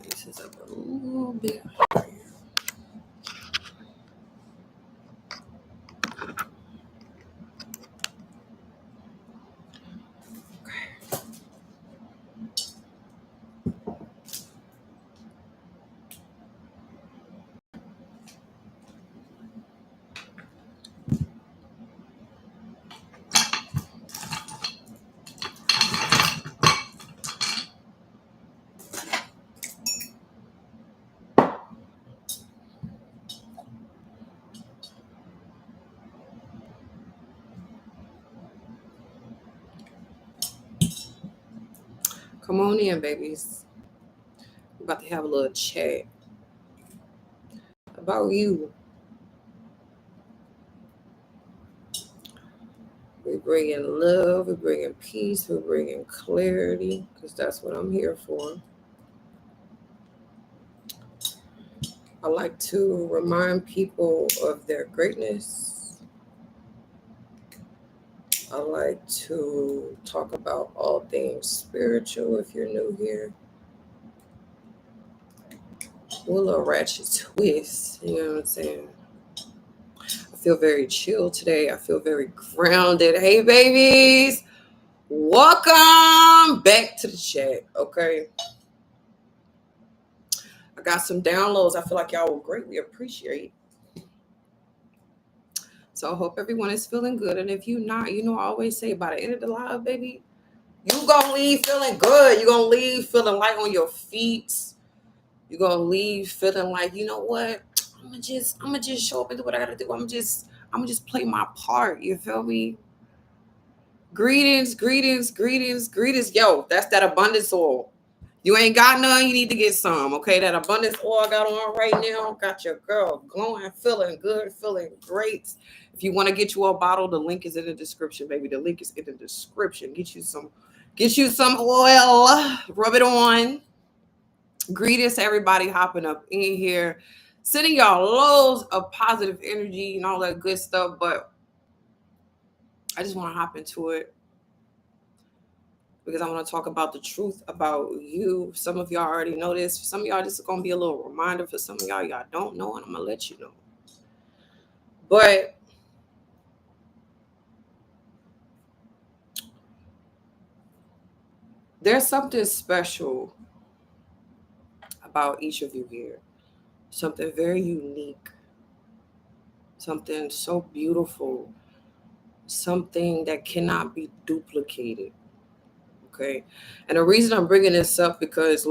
This is up a little bit. Come on in, babies. We're about to have a little chat about you. We're bringing love, we're bringing peace, we're bringing clarity, because that's what I'm here for. I like to remind people of their greatness. I like to talk about all things spiritual if you're new here. A little ratchet twist, you know what I'm saying? I feel very chill today. I feel very grounded. Hey, babies, welcome back to the chat, okay? I got some downloads I feel like y'all will greatly appreciate. So I hope everyone is feeling good. And if you're not, I always say by the end of the live, baby, you gonna leave feeling good. You're gonna leave feeling light on your feet. You're gonna leave feeling like, you know what? I'm gonna just show up and do what I gotta do. I'm gonna just play my part. You feel me? Greetings. Yo, that's that abundance oil. You ain't got none, you need to get some. Okay, that abundance oil I got on right now got your girl glowing, feeling good, feeling great. If you want to get you a bottle, the link is in the description, baby. The link is in the description. Get you some oil, rub it on. Greetings to everybody hopping up in here, sending y'all loads of positive energy and all that good stuff. But I just want to hop into it because I want to talk about the truth about you. Some of y'all already know this. For some of y'all, this is going to be a little reminder. For some of y'all don't know, and I'm going to let you know. But there's something special about each of you here. Something very unique. Something so beautiful. Something that cannot be duplicated. Okay. And the reason I'm bringing this up because,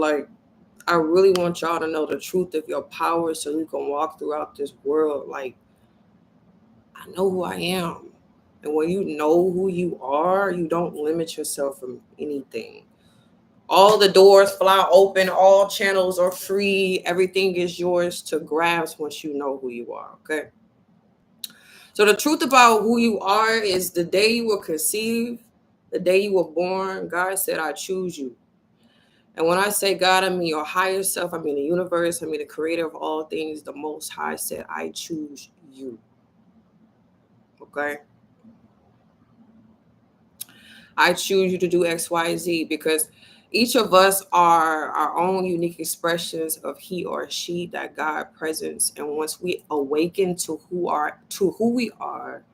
I really want y'all to know the truth of your power so you can walk throughout this world. Like, I know who I am. And when you know who you are, you don't limit yourself from anything. All the doors fly open. All channels are free. Everything is yours to grasp once you know who you are. Okay. So the truth about who you are is the day you were conceived, the day you were born, God said, I choose you. And when I say God, I mean your higher self. I mean the universe. I mean the creator of all things. The Most High said, I choose you. Okay? I choose you to do X, Y, Z because each of us are our own unique expressions of he or she that God presents. And once we awaken to who we are,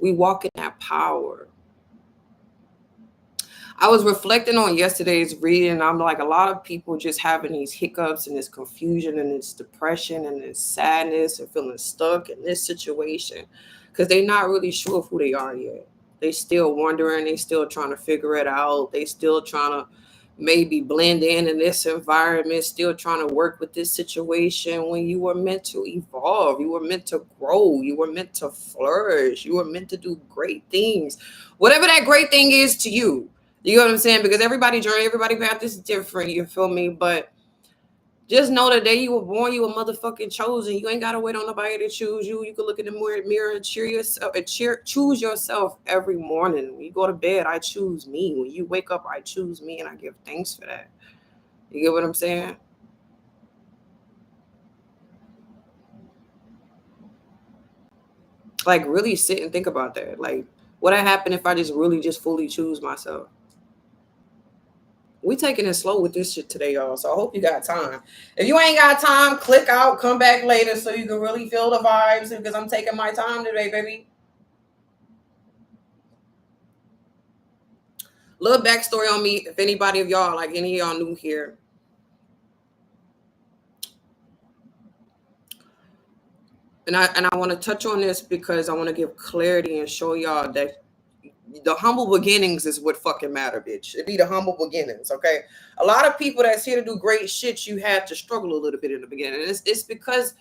we walk in that power. I was reflecting on yesterday's reading. I'm like, a lot of people just having these hiccups and this confusion and this depression and this sadness and feeling stuck in this situation because they're not really sure of who they are yet. They still wondering. They still trying to figure it out. They still trying to maybe blend in this environment, still trying to work with this situation when you were meant to evolve. You were meant to grow. You were meant to flourish. You were meant to do great things. Whatever that great thing is to you. You know what I'm saying? Because everybody's journey, everybody's path is different. You feel me? But just know the day you were born, you were motherfucking chosen. You ain't got to wait on nobody to choose you. You can look in the mirror and choose yourself every morning. When you go to bed, I choose me. When you wake up, I choose me, and I give thanks for that. You get what I'm saying? Like, really sit and think about that. Like, what would happen if I just really just fully choose myself? We taking it slow with this shit today, y'all. So I hope you got time. If you ain't got time, click out, come back later so you can really feel the vibes, because I'm taking my time today, baby. Little backstory on me, if anybody of y'all, like any of y'all new here. And I want to touch on this because I want to give clarity and show y'all that the humble beginnings is what fucking matter, bitch. It be the humble beginnings, okay? A lot of people that's here to do great shit, you had to struggle a little bit in the beginning. And it's because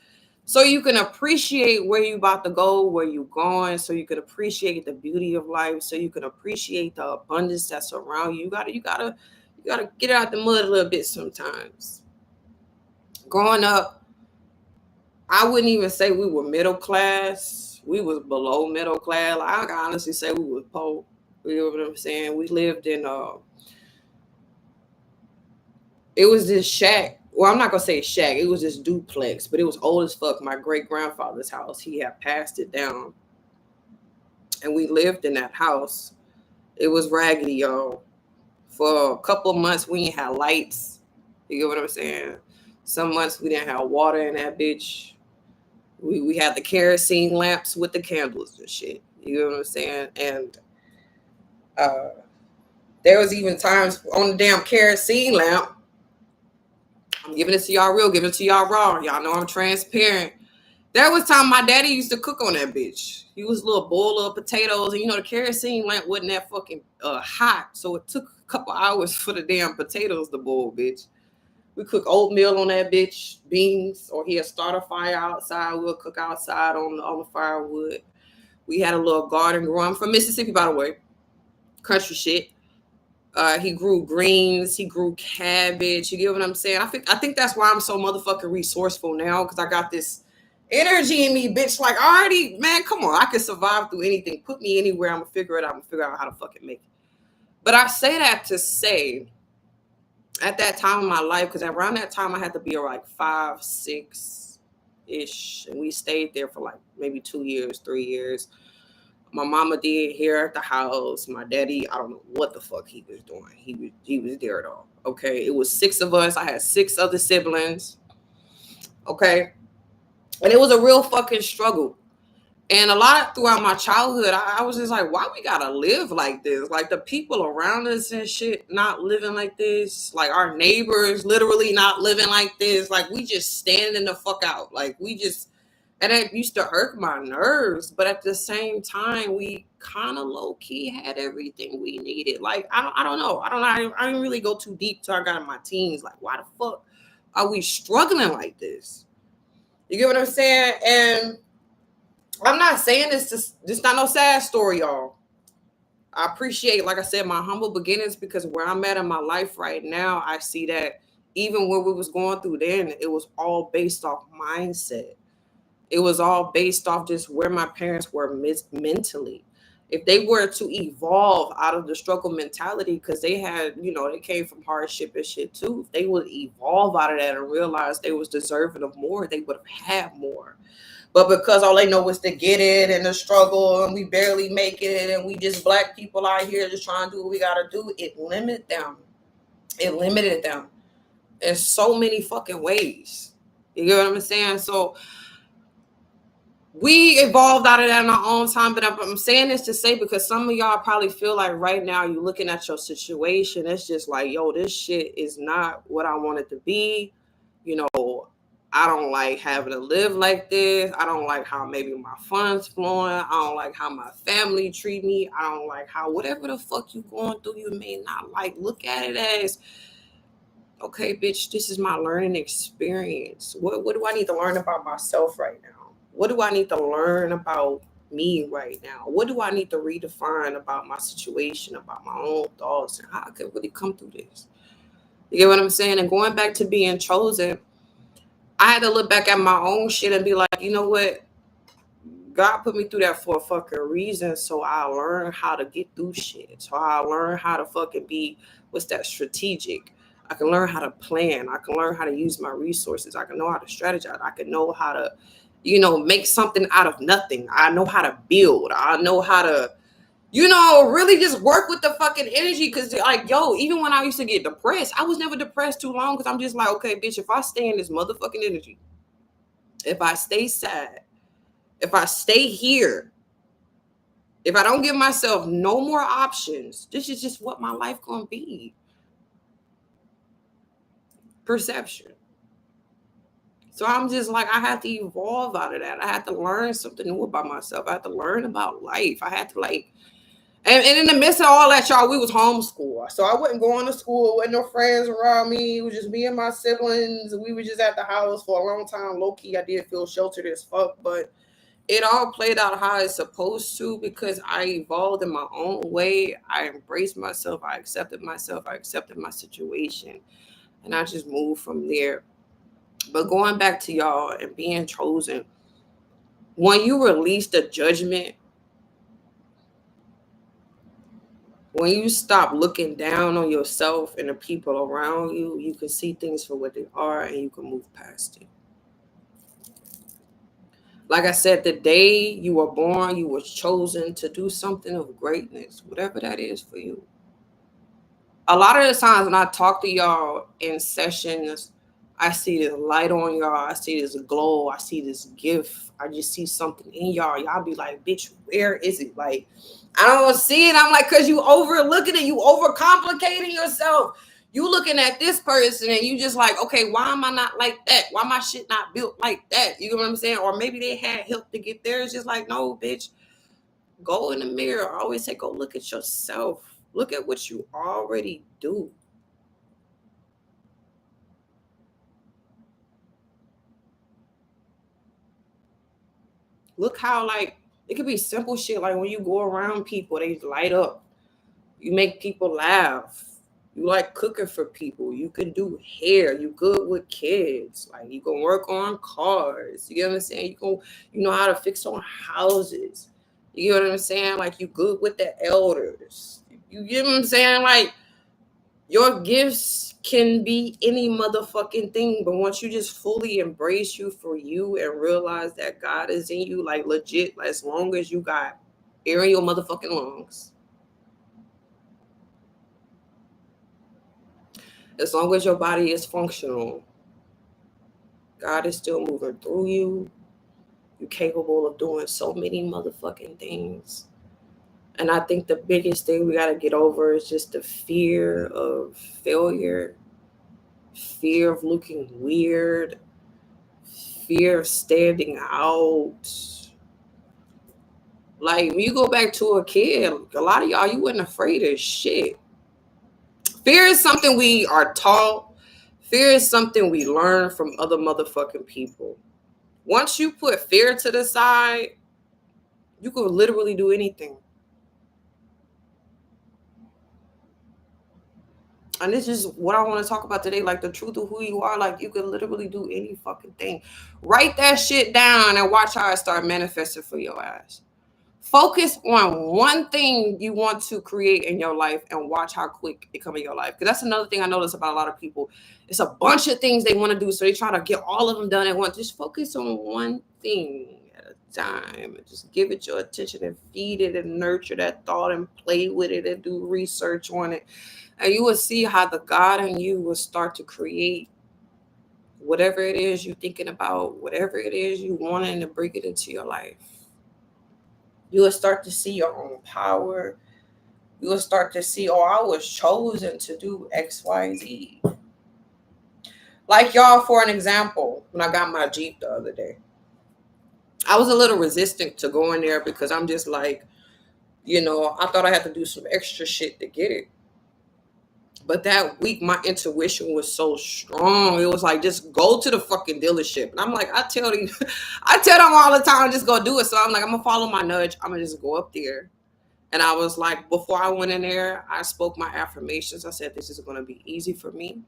so you can appreciate where you about to go, where you going, so you can appreciate the beauty of life, so you can appreciate the abundance that's around you. You gotta get out the mud a little bit sometimes. Growing up, I wouldn't even say we were middle class. We was below middle class. Like, I can honestly say we was poor. You know what I'm saying? We lived in it was this shack. Well, I'm not gonna say shack. It was this duplex, but it was old as fuck. My great grandfather's house. He had passed it down, and we lived in that house. It was raggedy, y'all. For a couple of months, we didn't have lights. You get what I'm saying? Some months we didn't have water in that bitch. We had the kerosene lamps with the candles and shit. You know what I'm saying? And there was even times on the damn kerosene lamp. I'm giving it to y'all real, giving it to y'all raw. Y'all know I'm transparent. There was time my daddy used to cook on that bitch. He was a little bowl of potatoes, and the kerosene lamp wasn't that fucking hot, so it took a couple hours for the damn potatoes to boil, bitch. We cook oatmeal on that bitch, beans, or he'll start a fire outside. We'll cook outside on the firewood. We had a little garden growing. I'm from Mississippi, by the way. Country shit. He grew greens. He grew cabbage. You get what I'm saying? I think that's why I'm so motherfucking resourceful now, because I got this energy in me, bitch. Like, already, man, come on. I can survive through anything. Put me anywhere. I'm going to figure it out. I'm going to figure out how to fucking make it. But I say that to say, at that time in my life, because around that time I had to be like 5, 6-ish, and we stayed there for like maybe 2 years, 3 years. My mama did hair at the house. My daddy, I don't know what the fuck he was doing. He was there though. Okay, it was 6 of us. I had 6 other siblings. Okay, and it was a real fucking struggle. And a lot throughout my childhood, I was just like, why we gotta live like this? Like, the people around us and shit not living like this. Like, our neighbors literally not living like this. Like, we just standing the fuck out. Like, and it used to hurt my nerves. But at the same time, we kind of low key had everything we needed. Like, I don't know. I didn't really go too deep till I got in my teens. Like, why the fuck are we struggling like this? You get what I'm saying? And I'm not saying this not no sad story, y'all. I appreciate, like I said, my humble beginnings, because where I'm at in my life right now, I see that even when we was going through then, it was all based off mindset. It was all based off just where my parents were mentally. If they were to evolve out of the struggle mentality, because they had, they came from hardship and shit too. If they would evolve out of that and realize they was deserving of more, they would have had more. But because all they know is to get it and the struggle, and we barely make it, and we just black people out here just trying to do what we got to do, it limited them. It limited them in so many fucking ways. You get what I'm saying? So we evolved out of that in our own time. But I'm saying this to say, because some of y'all probably feel like right now you're looking at your situation, it's just like, yo, this shit is not what I want it to be. I don't like having to live like this. I don't like how maybe my funds flowing. I don't like how my family treat me. I don't like how whatever the fuck you going through, you may not like. Look at it as, okay, bitch, this is my learning experience. What do I need to learn about myself right now? What do I need to learn about me right now? What do I need to redefine about my situation, about my own thoughts, and how I could really come through this? You get what I'm saying? And going back to being chosen, I had to look back at my own shit and be like, you know what? God put me through that for a fucking reason, so I learn how to get through shit. So I learn how to fucking be, strategic. I can learn how to plan. I can learn how to use my resources. I can know how to strategize. I can know how to, make something out of nothing. I know how to build. I know how to, You know, really just work with the fucking energy. Because, like, yo, even when I used to get depressed, I was never depressed too long because I'm just like, okay, bitch, if I stay in this motherfucking energy, if I stay sad, if I stay here, if I don't give myself no more options, this is just what my life gonna be. Perception. So I'm just like, I had to evolve out of that. I had to learn something new about myself. I had to learn about life. I had to like, and in the midst of all that, y'all, we was homeschooled. So I wasn't going to school with no friends around me. It was just me and my siblings. We were just at the house for a long time. Low key, I did feel sheltered as fuck, but it all played out how it's supposed to because I evolved in my own way. I embraced myself. I accepted myself. I accepted my situation. And I just moved from there. But going back to y'all and being chosen, when you release the judgment, when you stop looking down on yourself and the people around you, you can see things for what they are and you can move past it. Like I said, the day you were born, you were chosen to do something of greatness, whatever that is for you. A lot of the times when I talk to y'all in sessions, I see this light on y'all. I see this glow. I see this gift. I just see something in y'all. Y'all be like, bitch, where is it? Like, I don't see it. I'm like, because you overlooking it. You overcomplicating yourself. You looking at this person and you just like, okay, why am I not like that? Why my shit not built like that? You know what I'm saying? Or maybe they had help to get there. It's just like, no, bitch, go in the mirror. I always say, go look at yourself. Look at what you already do. Look how, like, it could be simple shit. Like when you go around people, they light up. You make people laugh. You like cooking for people. You can do hair. You good with kids. Like you can work on cars. You get what I'm saying? You know how to fix on houses. You get what I'm saying? Like you good with the elders. You get what I'm saying? Like your gifts can be any motherfucking thing, but once you just fully embrace you for you and realize that God is in you, like legit, as long as you got air in your motherfucking lungs, as long as your body is functional, God is still moving through you. You're capable of doing so many motherfucking things. And I think the biggest thing we got to get over is just the fear of failure, fear of looking weird, fear of standing out. Like when you go back to a kid, a lot of y'all, you wasn't afraid of shit. Fear is something we are taught. Fear is something we learn from other motherfucking people. Once you put fear to the side, you could literally do anything. And this is what I want to talk about today, like the truth of who you are. Like you can literally do any fucking thing. Write that shit down and watch how it start manifesting for your ass. Focus on one thing you want to create in your life and watch how quick it come in your life. Because that's another thing I notice about a lot of people. It's a bunch of things they want to do, so they try to get all of them done at once. Just focus on one thing at a time. And just give it your attention and feed it and nurture that thought and play with it and do research on it. And you will see how the God in you will start to create whatever it is you're thinking about, whatever it is you wanting to bring it into your life. You will start to see your own power. You will start to see, oh, I was chosen to do X, Y, Z. Like y'all, for an example, when I got my Jeep the other day, I was a little resistant to going there because I'm just like, you know, I thought I had to do some extra shit to get it. But that week, my intuition was so strong. It was like, just go to the fucking dealership. And I'm like, I tell them all the time, just go do it. So I'm like, I'm gonna follow my nudge. I'm gonna just go up there. And I was like, before I went in there, I spoke my affirmations. I said, this is gonna be easy for me.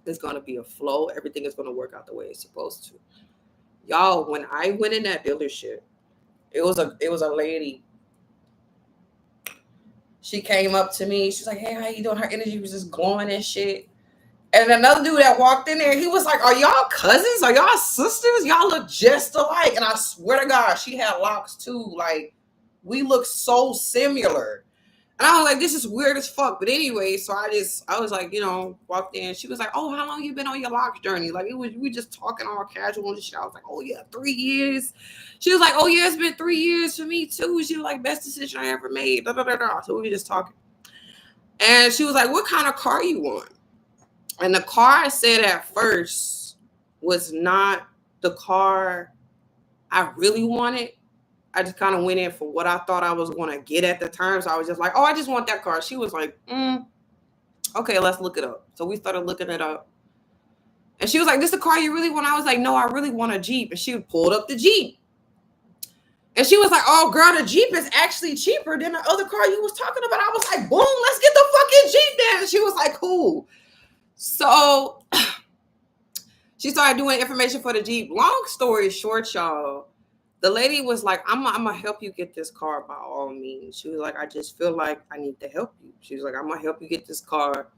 There's gonna be a flow. Everything is gonna work out the way it's supposed to. Y'all, when I went in that dealership, it was a lady. She came up to me. She's like, hey, how you doing? Her energy was just glowing and shit. And another dude that walked in there, he was like, are y'all cousins? Are y'all sisters? Y'all look just alike. And I swear to God, she had locks too. Like, We look so similar. And I was like, this is weird as fuck. But anyway, so I was like, walked in. She was like, oh, how long you been on your locks journey? Like, we just talking all casual and shit. I was like, oh yeah, 3 years. She was like, oh yeah, it's been 3 years for me too. She was like, best decision I ever made. Da, da, da, da. So we were just talking. And she was like, what kind of car you want? And the car I said at first was not the car I really wanted. I just kind of went in for what I thought I was going to get at the time. So I was just like, oh, I just want that car. She was like, okay, let's look it up. So we started looking it up. And she was like, this is the car you really want? I was like, no, I really want a Jeep. And she pulled up the Jeep. And she was like, oh, girl, the Jeep is actually cheaper than the other car you was talking about. I was like, boom, let's get the fucking Jeep then. And she was like, cool. So she started doing information for the Jeep. Long story short, y'all, the lady was like, I'm going to help you get this car by all means. She was like, I just feel like I need to help you. She was like, I'm going to help you get this car.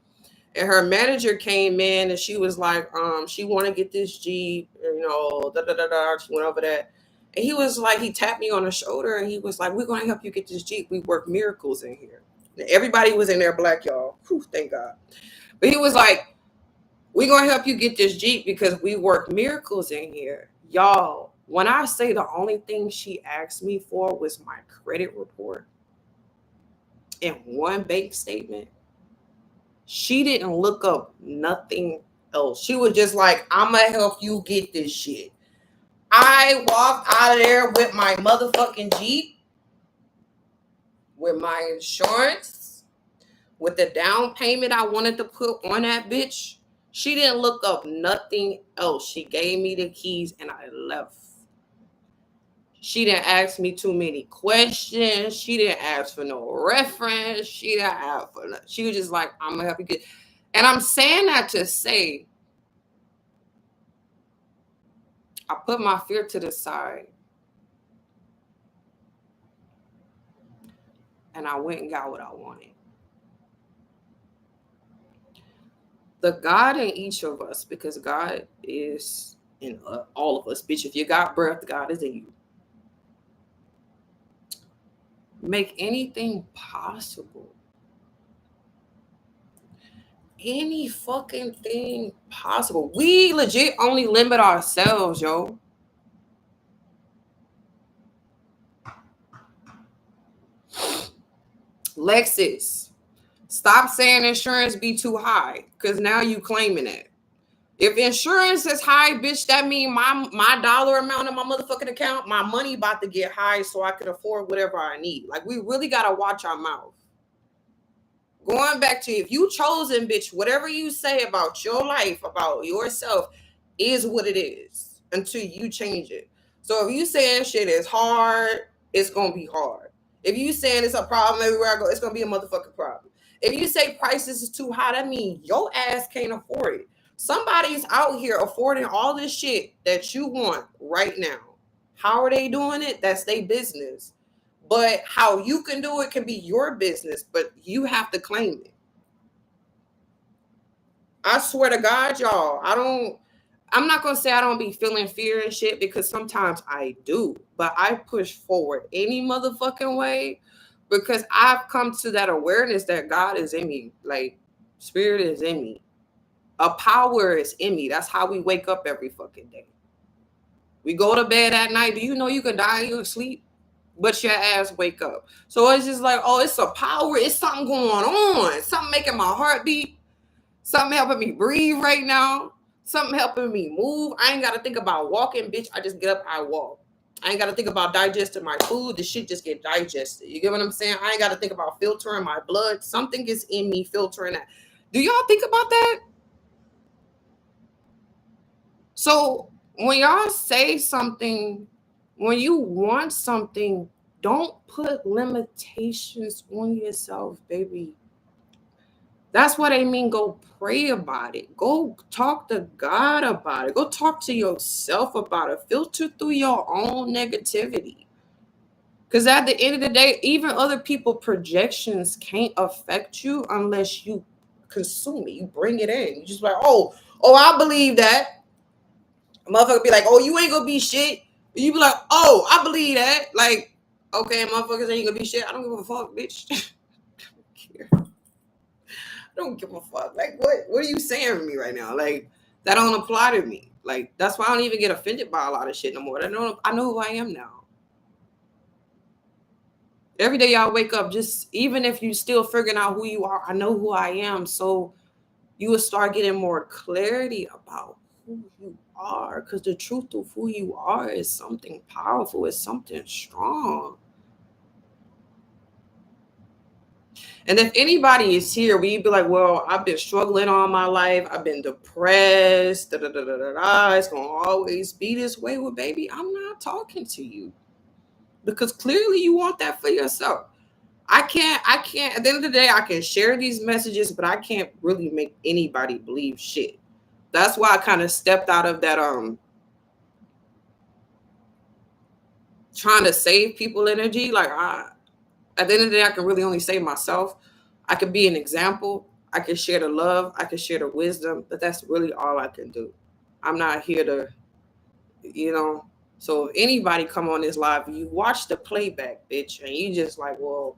And her manager came in and she was like, she want to get this Jeep, da-da-da-da. She went over that. And he was like, he tapped me on the shoulder and he was like, we're going to help you get this Jeep. We work miracles in here. Everybody was in there black, y'all. Whew, thank God. But he was like, we're going to help you get this Jeep because we work miracles in here. Y'all, when I say the only thing she asked me for was my credit report and one bank statement, she didn't look up nothing else. She was just like, I'm going to help you get this shit. I walked out of there with my motherfucking Jeep, with my insurance, with the down payment I wanted to put on that bitch. She didn't look up nothing else. She gave me the keys and I left. She didn't ask me too many questions. She didn't ask for no reference. She didn't ask for nothing. She was just like, I'm going to help you get. And I'm saying that to say, I put my fear to the side. And I went and got what I wanted. The God in each of us, because God is in all of us. Bitch, if you got breath, God is in you. Make anything possible. Any fucking thing possible. We legit only limit ourselves, yo. Lexus, stop saying insurance be too high, because now you claiming it. If insurance is high, bitch, that means my dollar amount in my motherfucking account, my money about to get high so I can afford whatever I need. Like, we really got to watch our mouth. Going back to, if you chosen, bitch, whatever you say about your life, about yourself, is what it is until you change it. So if you saying shit is hard, it's going to be hard. If you saying it's a problem everywhere I go, it's going to be a motherfucking problem. If you say prices is too high, that means your ass can't afford it. Somebody's out here affording all this shit that you want right now. How are they doing it? That's their business. But how you can do it can be your business, but you have to claim it. I swear to God, y'all, I'm not going to say I don't be feeling fear and shit, because sometimes I do, but I push forward any motherfucking way because I've come to that awareness that God is in me. Like, spirit is in me. A power is in me. That's how we wake up every fucking day. We go to bed at night. Do you know you can die in your sleep, but your ass wake up? So it's just like, oh, it's a power. It's something going on. Something making my heart beat. Something helping me breathe right now. Something helping me move. I ain't got to think about walking, bitch. I just get up, I walk. I ain't got to think about digesting my food. The shit just get digested. You get what I'm saying? I ain't got to think about filtering my blood. Something is in me filtering that. Do y'all think about that? So when y'all say something, when you want something, don't put limitations on yourself, baby. That's what I mean. Go pray about it. Go talk to God about it. Go talk to yourself about it. Filter through your own negativity. Because at the end of the day, even other people's projections can't affect you unless you consume it. You bring it in. You just like, oh, I believe that. A motherfucker be like, oh, you ain't gonna be shit. You be like, oh, I believe that. Like, Okay, motherfuckers ain't gonna be shit. I don't give a fuck, bitch. I don't give a fuck. Like, what are you saying to me right now? Like, that don't apply to me. Like, that's why I don't even get offended by a lot of shit no more. I know who I am now. Every day y'all wake up, just even if you still figuring out who you are, I know who I am. So you will start getting more clarity about who you are, because the truth of who you are is something powerful, it's something strong. And if anybody is here, we be like, well, I've been struggling all my life, I've been depressed, it's gonna always be this way. Well, baby, I'm not talking to you, because clearly you want that for yourself. I can't, at the end of the day, I can share these messages, but I can't really make anybody believe shit. That's why I kind of stepped out of that trying to save people energy. Like, at the end of the day, I can really only save myself. I can be an example. I can share the love. I can share the wisdom, but that's really all I can do. I'm not here to, you know. So if anybody come on this live, you watch the playback, bitch, and you just like, well,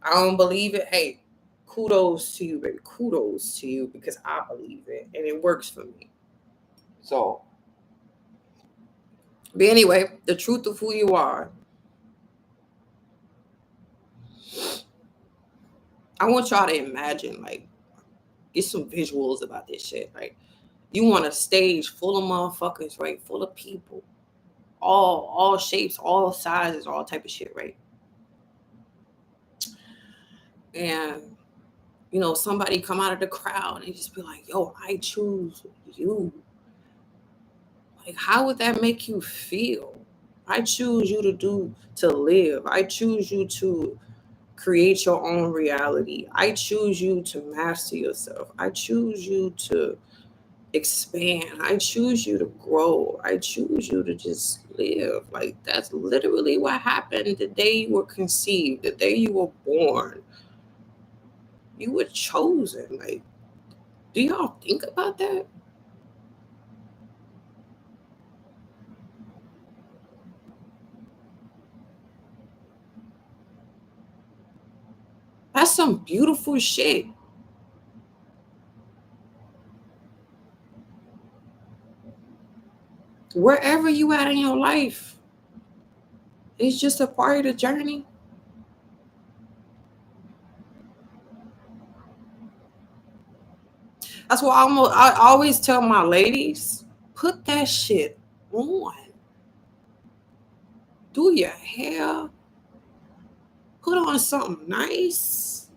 I don't believe it. Hey, kudos to you, baby. Kudos to you, because I believe it and it works for me. So, but anyway, the truth of who you are. I want y'all to imagine, like, get some visuals about this shit. Like, you want a stage full of motherfuckers, right? Full of people, all shapes, all sizes, all type of shit, right? And somebody come out of the crowd and just be like, yo, I choose you. Like, how would that make you feel? I choose you to live. I choose you to create your own reality. I choose you to master yourself. I choose you to expand. I choose you to grow. I choose you to just live. Like, that's literally what happened the day you were conceived, the day you were born. You were chosen. Like, do y'all think about that? That's some beautiful shit. Wherever you at in your life, it's just a part of the journey. That's why I always tell my ladies, put that shit on. Do your hair. Put on something nice.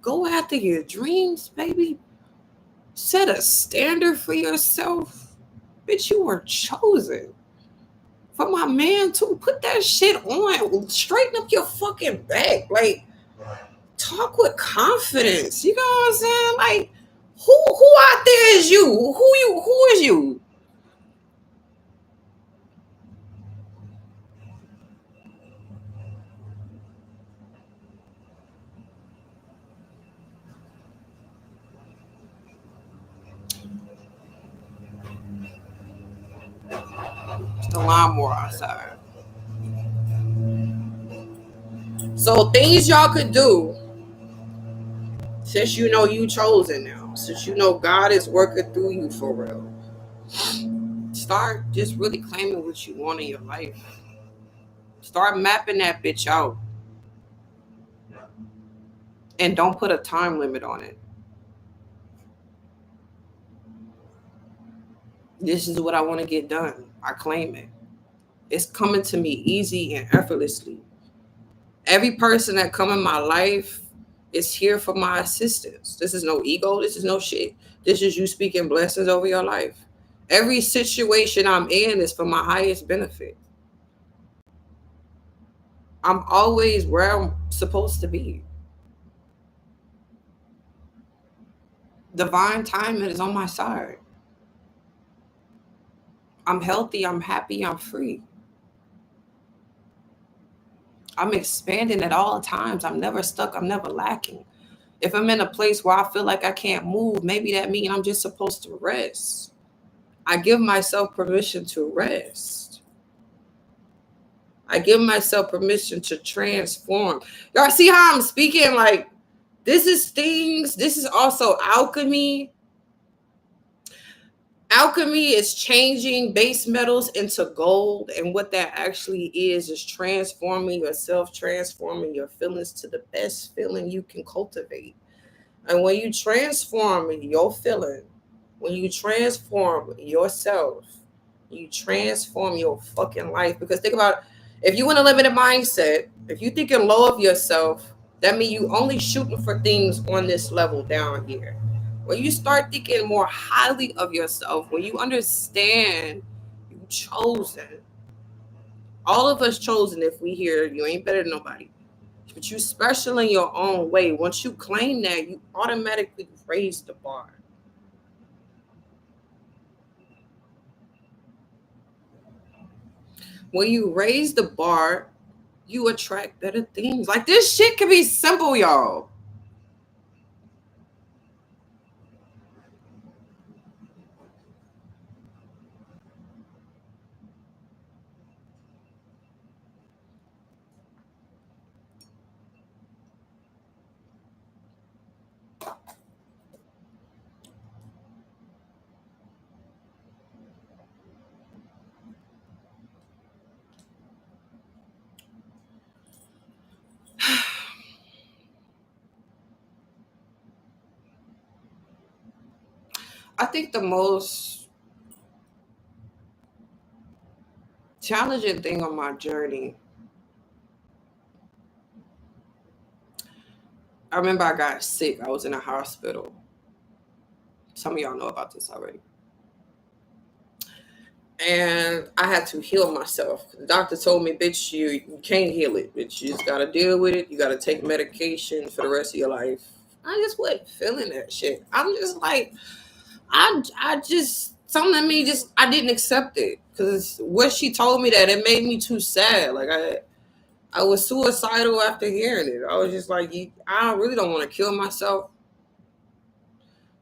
Go after your dreams, baby. Set a standard for yourself. Bitch, you were chosen. For my man, too, put that shit on. Straighten up your fucking back. Like, talk with confidence. You know what I'm saying? Like, who out there is you? Who is you? It's the lawnmower outside. So things y'all could do, since you know you chosen now, since you know God is working through you for real. Start just really claiming what you want in your life. Start mapping that bitch out. And don't put a time limit on it. This is what I want to get done. I claim it. It's coming to me easy and effortlessly. Every person that come in my life is here for my assistance. This is no ego. This is no shit. This is you speaking blessings over your life. Every situation I'm in is for my highest benefit. I'm always where I'm supposed to be. Divine timing is on my side. I'm healthy, I'm happy, I'm free. I'm expanding at all times. I'm never stuck, I'm never lacking. If I'm in a place where I feel like I can't move, maybe that means I'm just supposed to rest. I give myself permission to rest. I give myself permission to transform. Y'all see how I'm speaking? Like, this is things. This is also alchemy. Alchemy is changing base metals into gold. And what that actually is transforming yourself, transforming your feelings to the best feeling you can cultivate. And when you transform your feeling, when you transform yourself, you transform your fucking life. Because think about it, if you in a limited mindset, if you thinking low of yourself, that means you only shooting for things on this level down here. When you start thinking more highly of yourself, when you understand you chosen, all of us chosen, if we hear you ain't better than nobody, but you special in your own way. Once you claim that, you automatically raise the bar. When you raise the bar, you attract better things. Like, this shit can be simple, y'all. I think the most challenging thing on my journey, I remember I got sick. I was in a hospital. Some of y'all know about this already. And I had to heal myself. The doctor told me, bitch, you can't heal it, bitch. You just got to deal with it. You got to take medication for the rest of your life. I just wasn't feeling that shit. I'm just like, I just, something in me just, I didn't accept it. Because what she told me, that it made me too sad. Like, I was suicidal after hearing it. I was just like, I really don't want to kill myself.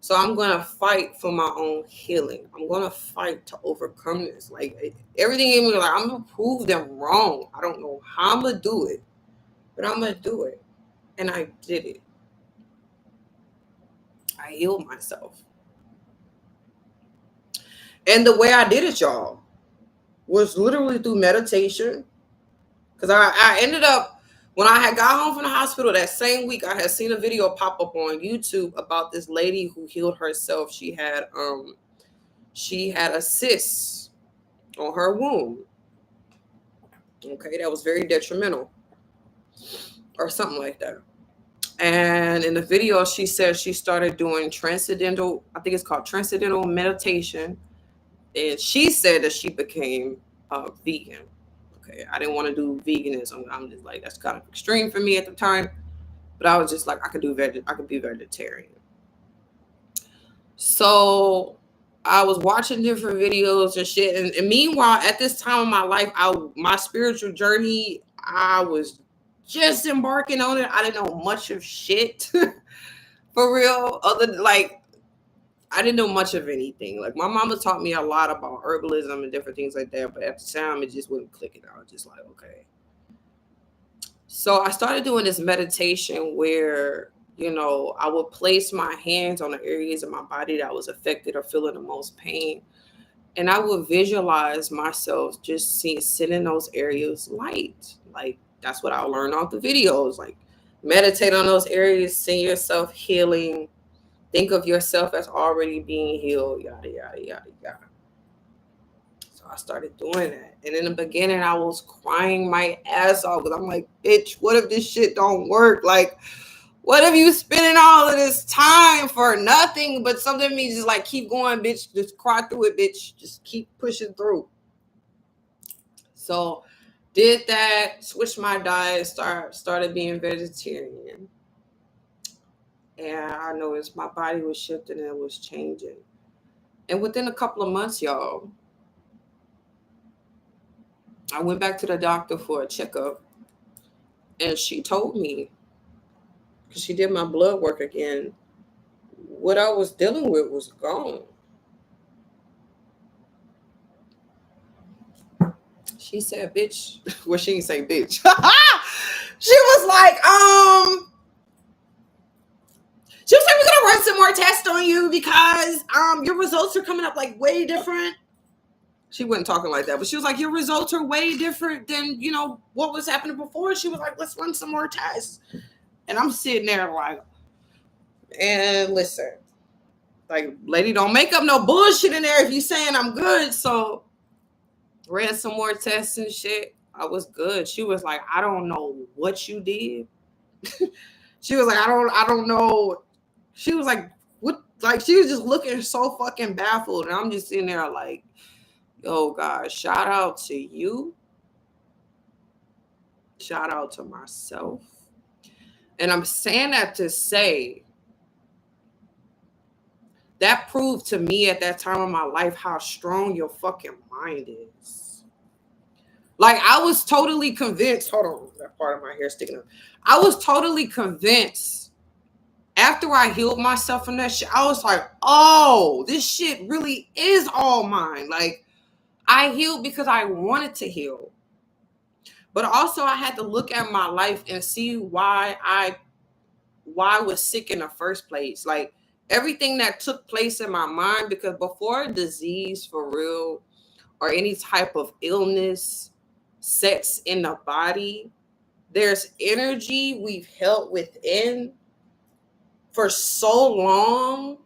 So I'm going to fight for my own healing. I'm going to fight to overcome this. Like, everything in me, like, I'm going to prove them wrong. I don't know how I'm going to do it, but I'm going to do it. And I did it. I healed myself. And the way I did it, y'all, was literally through meditation. Because I ended up, when I had got home from the hospital that same week, I had seen a video pop up on YouTube about this lady who healed herself. She had a cyst on her womb. Okay, that was very detrimental, or something like that. And in the video, she said she started doing transcendental, I think it's called Transcendental Meditation. And she said that she became vegan. Okay, I didn't want to do veganism. I'm just like, that's kind of extreme for me at the time. But I was just like, I could be vegetarian. So I was watching different videos and shit. And meanwhile, at this time of my life, my spiritual journey, I was just embarking on it. I didn't know much of shit for real. I didn't know much of anything. Like, my mama taught me a lot about herbalism and different things like that. But at the time, it just wasn't clicking. I was just like, okay. So I started doing this meditation where, I would place my hands on the areas of my body that was affected or feeling the most pain. And I would visualize myself just sitting in those areas light. Like, that's what I learned off the videos. Like, meditate on those areas, see yourself healing. Think of yourself as already being healed, yada, yada, yada, yada. So I started doing that. And in the beginning, I was crying my ass off because I'm like, bitch, what if this shit don't work? Like, what if you spending all of this time for nothing? But something in me just like, keep going, bitch. Just cry through it, bitch. Just keep pushing through. So did that, switched my diet, started being vegetarian. And I noticed my body was shifting and it was changing. And within a couple of months, y'all, I went back to the doctor for a checkup. And she told me, because she did my blood work again, what I was dealing with was gone. She said, bitch. Well, she didn't say bitch. She was like, she was like, we're gonna run some more tests on you because your results are coming up like way different. She wasn't talking like that, but she was like, your results are way different than, you know, what was happening before. She was like, let's run some more tests. And I'm sitting there like, and listen, like, lady, don't make up no bullshit in there if you saying I'm good. So ran some more tests and shit. I was good. She was like, I don't know what you did. She was like, I don't know. She was like, what? Like, she was just looking so fucking baffled. And I'm just sitting there like, yo, God, shout out to you. Shout out to myself. And I'm saying that to say that proved to me at that time of my life how strong your fucking mind is. Like, I was totally convinced. Hold on, that part of my hair sticking up. I was totally convinced after I healed myself from that shit. I was like, oh, this shit really is all mine. Like, I healed because I wanted to heal. But also I had to look at my life and see why I was sick in the first place. Like, everything that took place in my mind, because before disease for real or any type of illness sets in the body, there's energy we've held within for so long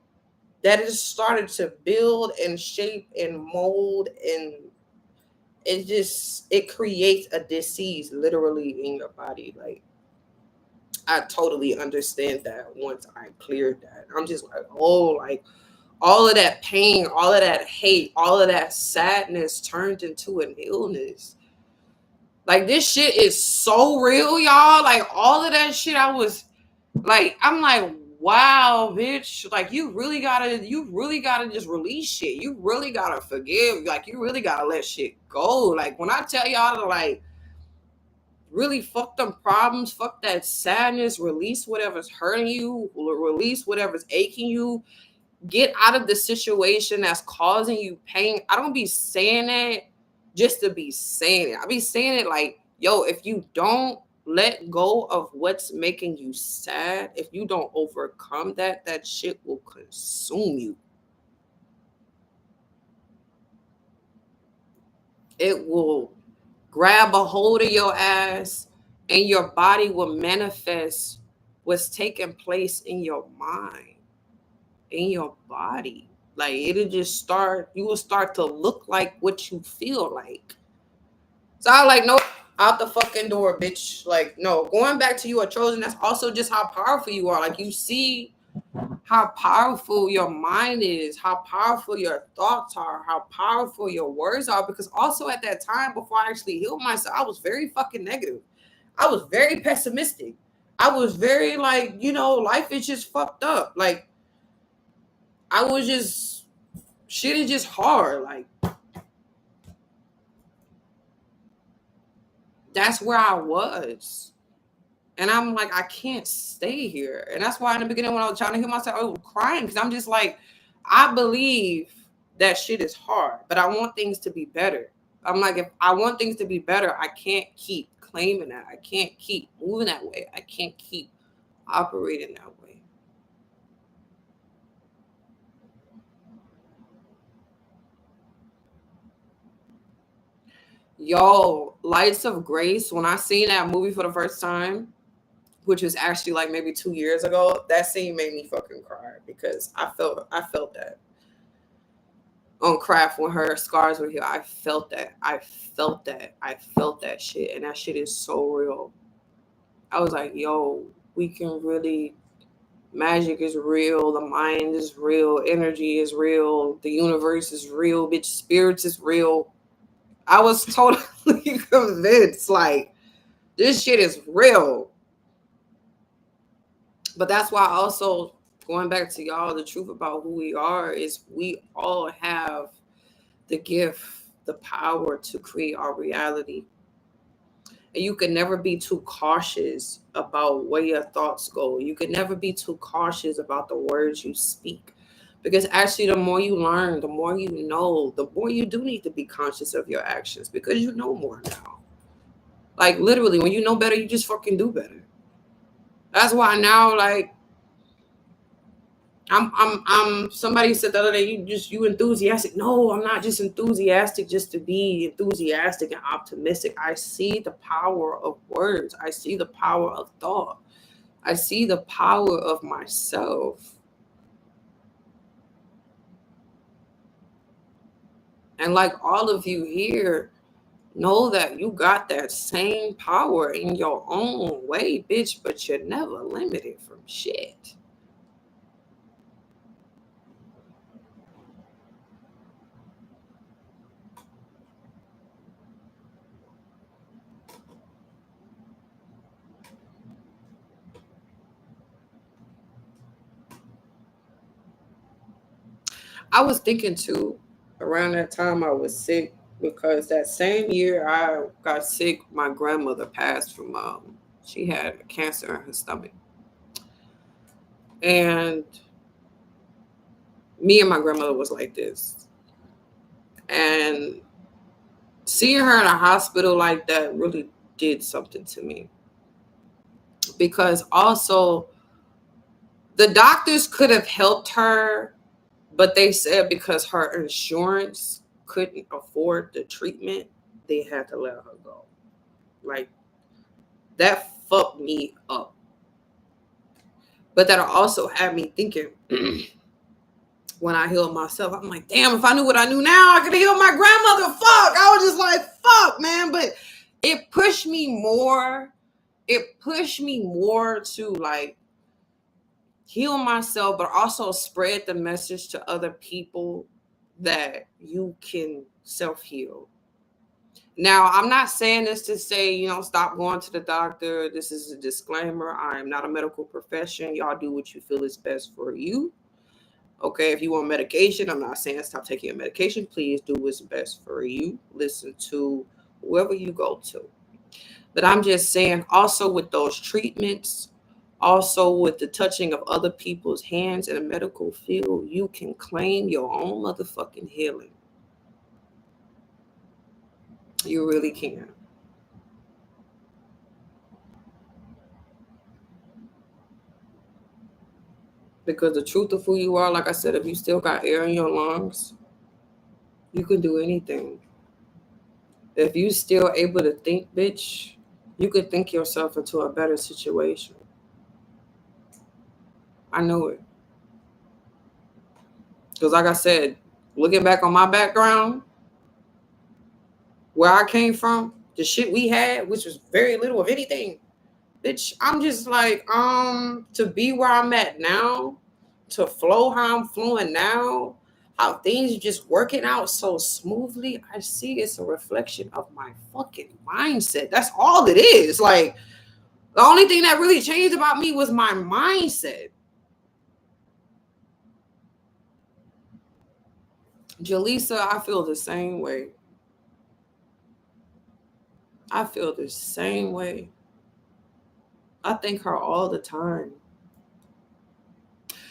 that it started to build and shape and mold, and it creates a disease literally in your body. Like, I totally understand that once I cleared that. I'm just like, oh, like, all of that pain, all of that hate, all of that sadness turned into an illness. Like, this shit is so real, y'all. Like, all of that shit, I was like, I'm like, wow, bitch. Like, you really gotta just release shit. You really gotta forgive. Like, you really gotta let shit go. Like, when I tell y'all to, like, really fuck them problems, fuck that sadness, release whatever's hurting you, release whatever's aching you, get out of the situation that's causing you pain. I don't be saying that just to be saying it. I be saying it like, yo, if you don't let go of what's making you sad, if you don't overcome that, that shit will consume you. It will grab a hold of your ass, and your body will manifest what's taking place in your mind, in your body. Like, you will start to look like what you feel like. So I was like, nope, out the fucking door, bitch. Like, no, going back to you are chosen. That's also just how powerful you are. Like, you see how powerful your mind is, how powerful your thoughts are, how powerful your words are. Because also at that time, before I actually healed myself, I was very fucking negative. I was very pessimistic. I was very like, you know, life is just fucked up. Like, I was just, shit is just hard. Like, that's where I was. And I'm like, I can't stay here. And that's why in the beginning, when I was trying to heal myself, I was crying, because I'm just like, I believe that shit is hard, but I want things to be better. I'm like, if I want things to be better, I can't keep claiming that. I can't keep moving that way. I can't keep operating that way. Yo, Lights of Grace, when I seen that movie for the first time, which was actually like maybe 2 years ago, that scene made me fucking cry, because I felt that on Craft when her scars were here. I felt that. I felt that shit. And that shit is so real. I was like, yo, we can really, magic is real, the mind is real, energy is real, the universe is real, bitch, spirits is real. I was totally convinced, like, this shit is real. But that's why also, going back to y'all, the truth about who we are is we all have the gift, the power to create our reality. And you can never be too cautious about where your thoughts go. You can never be too cautious about the words you speak, Because actually, the more you learn, the more you know, the more you do need to be conscious of your actions, because you know more now. Like, literally, when you know better, you just fucking do better. That's why now, like, I'm somebody said the other day, you enthusiastic. No, I'm not just enthusiastic just to be enthusiastic and optimistic. I see the power of words. I see the power of thought. I see the power of myself. And like all of you here, know that you got that same power in your own way, bitch, but you're never limited from shit. I was thinking too, around that time I was sick, because that same year I got sick, my grandmother passed from she had cancer in her stomach. And me and my grandmother was like this. And seeing her in a hospital like that really did something to me. Because also the doctors could have helped her, but they said because her insurance couldn't afford the treatment, they had to let her go. Like, that fucked me up. But that also had me thinking, when I healed myself, I'm like, damn, if I knew what I knew now, I could have healed my grandmother. Fuck. I was just like, fuck, man. But it pushed me more. It pushed me more to like heal myself, but also spread the message to other people that you can self-heal. Now, I'm not saying this to say, stop going to the doctor. This is a disclaimer. I am not a medical profession. Y'all do what you feel is best for you. Okay, if you want medication, I'm not saying stop taking your medication. Please do what's best for you. Listen to whoever you go to. But I'm just saying, also with those treatments, also with the touching of other people's hands in the medical field, you can claim your own motherfucking healing. You really can. Because the truth of who you are, like I said, if you still got air in your lungs, you can do anything. If you still able to think, bitch, you could think yourself into a better situation. I know it. Because like I said, looking back on my background, where I came from, the shit we had, which was very little of anything, bitch, I'm just like, to be where I'm at now, to flow how I'm flowing now, how things are just working out so smoothly, I see it's a reflection of my fucking mindset. That's all it is. Like, the only thing that really changed about me was my mindset. Jaleesa, I feel the same way. I feel the same way. I thank her all the time.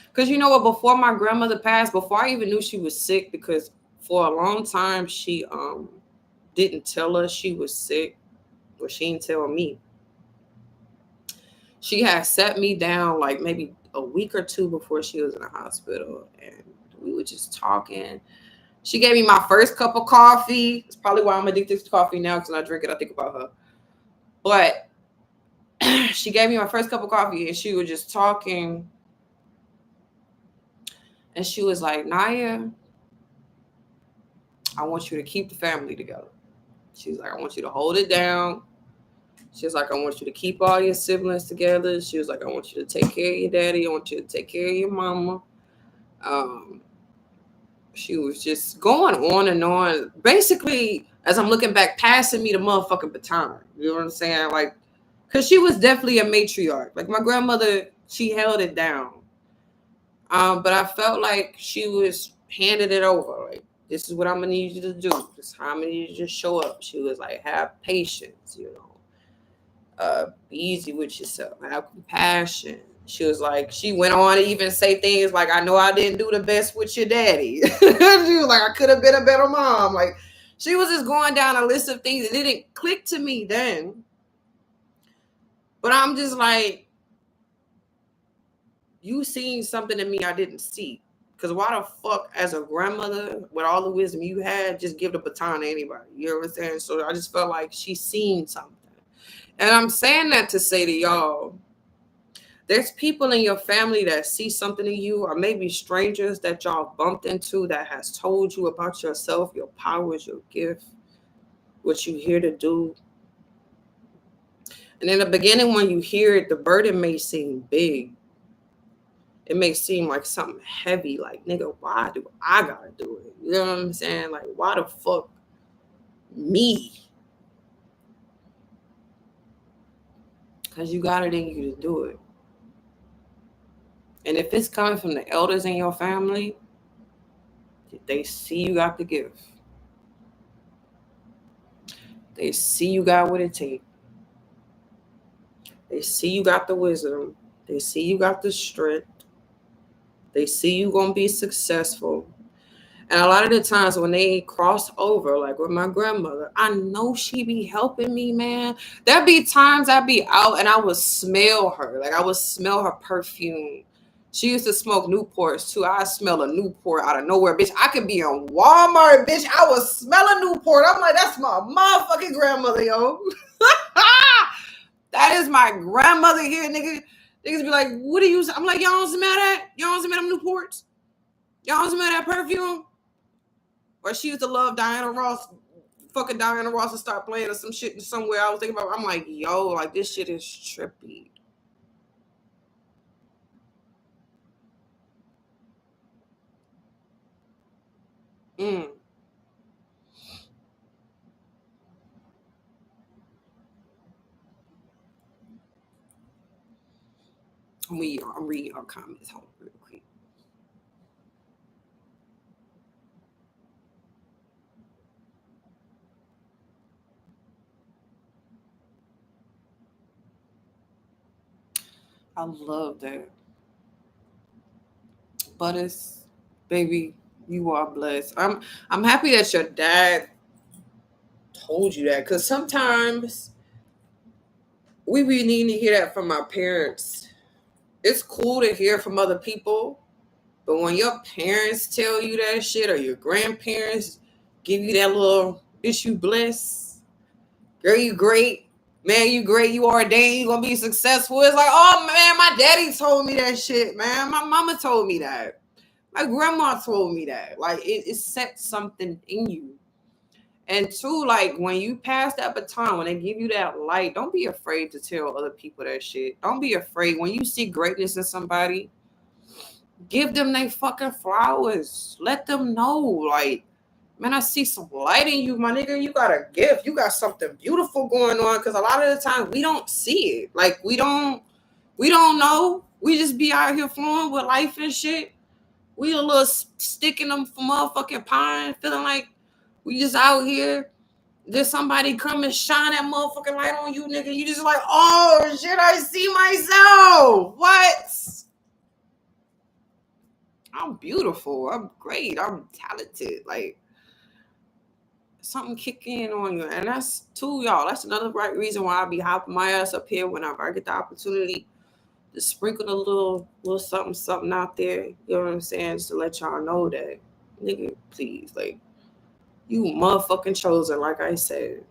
Because you know what? Before my grandmother passed, before I even knew she was sick, because for a long time she didn't tell us she was sick, or she didn't tell me. She had set me down like maybe a week or two before she was in the hospital, and we were just talking. She gave me my first cup of coffee. It's probably why I'm addicted to coffee now, because when I drink it, I think about her. But she gave me my first cup of coffee, and she was just talking. And she was like, Naya, I want you to keep the family together. She's like, I want you to hold it down. She was like, I want you to keep all your siblings together. She was like, I want you to take care of your daddy. I want you to take care of your mama. She was just going on and on. Basically, as I'm looking back, passing me the motherfucking baton. You know what I'm saying? Like, because she was definitely a matriarch. Like, my grandmother, she held it down. But I felt like she was handing it over. Like, this is what I'm gonna need you to do. This is how I'm gonna need you to show up. She was like, have patience, Be easy with yourself. Have compassion. She was like, she went on to even say things like, I know I didn't do the best with your daddy. She was like, I could have been a better mom. Like, she was just going down a list of things that didn't click to me then. But I'm just like, you seen something in me I didn't see. Because why the fuck, as a grandmother, with all the wisdom you had, just give the baton to anybody? You know what I'm saying? So I just felt like she seen something. And I'm saying that to say to y'all, there's people in your family that see something in you, or maybe strangers that y'all bumped into that has told you about yourself, your powers, your gift, what you're here to do. And in the beginning, when you hear it, the burden may seem big. It may seem like something heavy, like, nigga, why do I gotta do it? You know what I'm saying? Like, why the fuck me? Because you got it in you to do it. And if it's coming from the elders in your family, they see you got the gift. They see you got what it takes. They see you got the wisdom. They see you got the strength. They see you gonna be successful. And a lot of the times when they cross over, like with my grandmother, I know she be helping me, man. There be times I be out and I would smell her. Like I would smell her perfume. She used to smoke Newports too. I smell a Newport out of nowhere, bitch. I could be in Walmart, bitch. I would smell a Newport. I'm like, that's my motherfucking grandmother, yo. That is my grandmother here, nigga. Niggas be like, what are you? I'm like, y'all don't smell that? Y'all don't smell them Newports? Y'all don't smell that perfume? Or she used to love Diana Ross, fucking Diana Ross, and start playing or some shit somewhere. I was thinking about, I'm like, yo, like this shit is trippy. Mm. I'm reading our comments. Hold on real quick. I love that. Butters, baby, you are blessed. I'm happy that your dad told you that, because sometimes we really need to hear that from our parents. It's cool to hear from other people, but when your parents tell you that shit, or your grandparents give you that little bitch, you blessed, girl, you great, man, you great, you ordained, you gonna be successful. It's like, oh man, my daddy told me that shit, man. My mama told me that. My grandma told me that. Like it set something in you. And two, like when you pass that baton, when they give you that light, don't be afraid to tell other people that shit. Don't be afraid when you see greatness in somebody. Give them they fucking flowers. Let them know, like, man, I see some light in you, my nigga. You got a gift. You got something beautiful going on. Because a lot of the time we don't see it. Like we don't know. We just be out here flowing with life and shit. We a little stick in them for motherfucking pine, feeling like we just out here. There's somebody come and shine that motherfucking light on you, nigga. You just like, oh shit, I see myself. What? I'm beautiful. I'm great. I'm talented. Like something kick in on you. And that's too, y'all. That's another right reason why I be hopping my ass up here whenever I get the opportunity to sprinkle a little something out there. You know what I'm saying? Just to let y'all know that, nigga, please, like, you motherfucking chosen, like I said.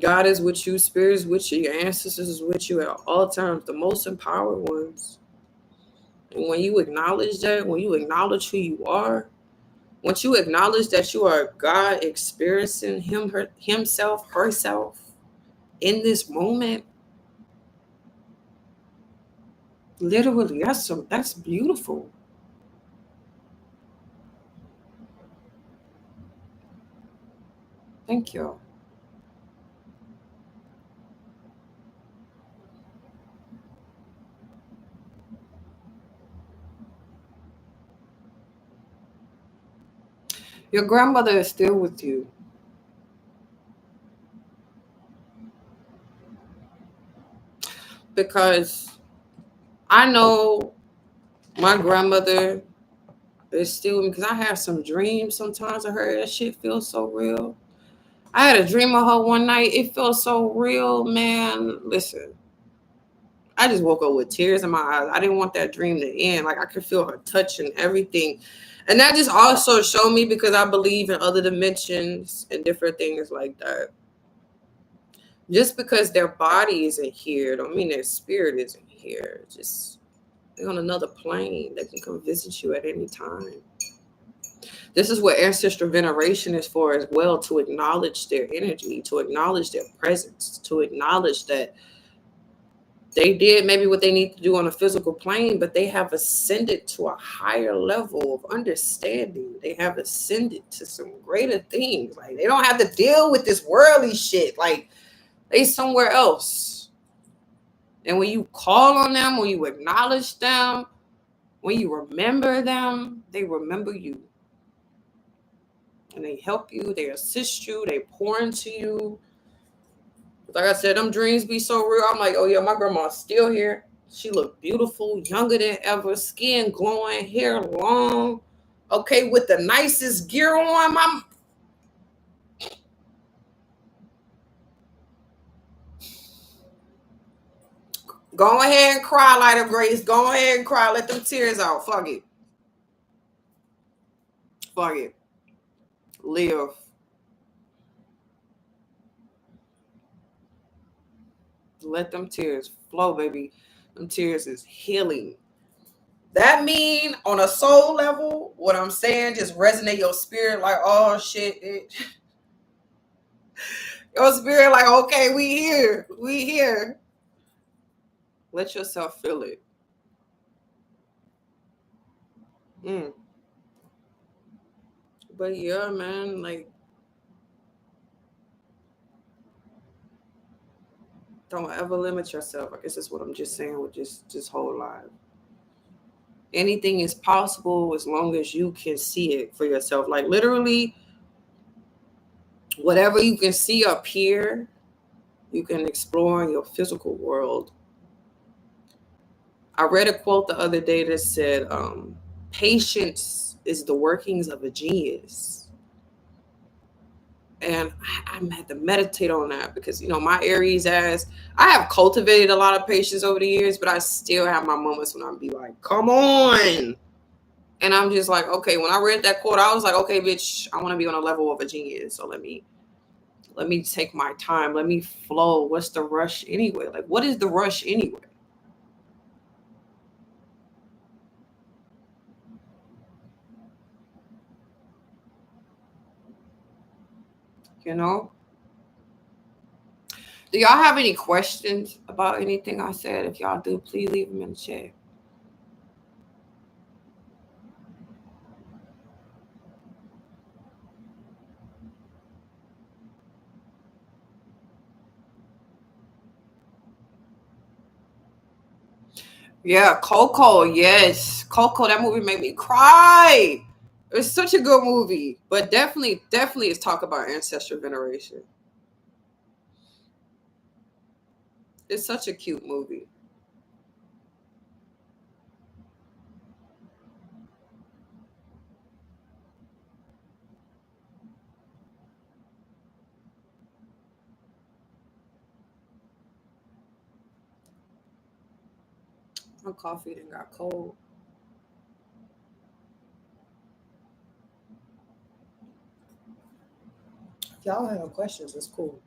God is with you, spirit is with you, your ancestors is with you at all times, the most empowered ones. And when you acknowledge that, when you acknowledge who you are, once you acknowledge that you are God experiencing himself, herself in this moment, literally, that's beautiful. Thank you. Your grandmother is still with you. Because I know my grandmother is still with me, because I have some dreams sometimes of her. That shit feels so real. I had a dream of her one night. It felt so real, man. Listen, I just woke up with tears in my eyes. I didn't want that dream to end. Like, I could feel her touch and everything. And that just also showed me, because I believe in other dimensions and different things like that. Just because their body isn't here don't mean their spirit isn't here. Just they're on another plane. They can come visit you at any time. This is what ancestor veneration is for as well, to acknowledge their energy, to acknowledge their presence, to acknowledge that they did maybe what they need to do on a physical plane, but they have ascended to a higher level of understanding. They have ascended to some greater things. Like, they don't have to deal with this worldly shit. Like, they somewhere else. And when you call on them, when you acknowledge them, when you remember them, they remember you. And they help you, they assist you, they pour into you. Like I said, them dreams be so real. I'm like, oh yeah, my grandma's still here. She looked beautiful, younger than ever, skin glowing, hair long. Okay, with the nicest gear on. Go ahead and cry, Light of Grace. Go ahead and cry. Let them tears out. Fuck it. Fuck it. Live. Let them tears flow, baby. Them tears is healing. That mean on a soul level, what I'm saying just resonate your spirit like, oh shit, your spirit like, okay, we here. We here. Let yourself feel it. But yeah, man, like, don't ever limit yourself. I guess that's what I'm just saying with just whole life. Anything is possible as long as you can see it for yourself. Like, literally, whatever you can see up here, you can explore in your physical world. I read a quote the other day that said, patience is the workings of a genius. And I had to meditate on that, because, my Aries ass, I have cultivated a lot of patience over the years, but I still have my moments when I'm be like, come on. And I'm just like, okay, when I read that quote, I was like, okay, bitch, I want to be on a level of a genius. So let me take my time. Let me flow. What's the rush anyway? Like, what is the rush anyway? You know? Do y'all have any questions about anything I said? If y'all do, please leave them in the chat. Yeah, Coco, yes. Coco, that movie made me cry. It's such a good movie. But definitely is talk about ancestor veneration. It's such a cute movie. My coffee then got cold. If y'all have questions, it's cool.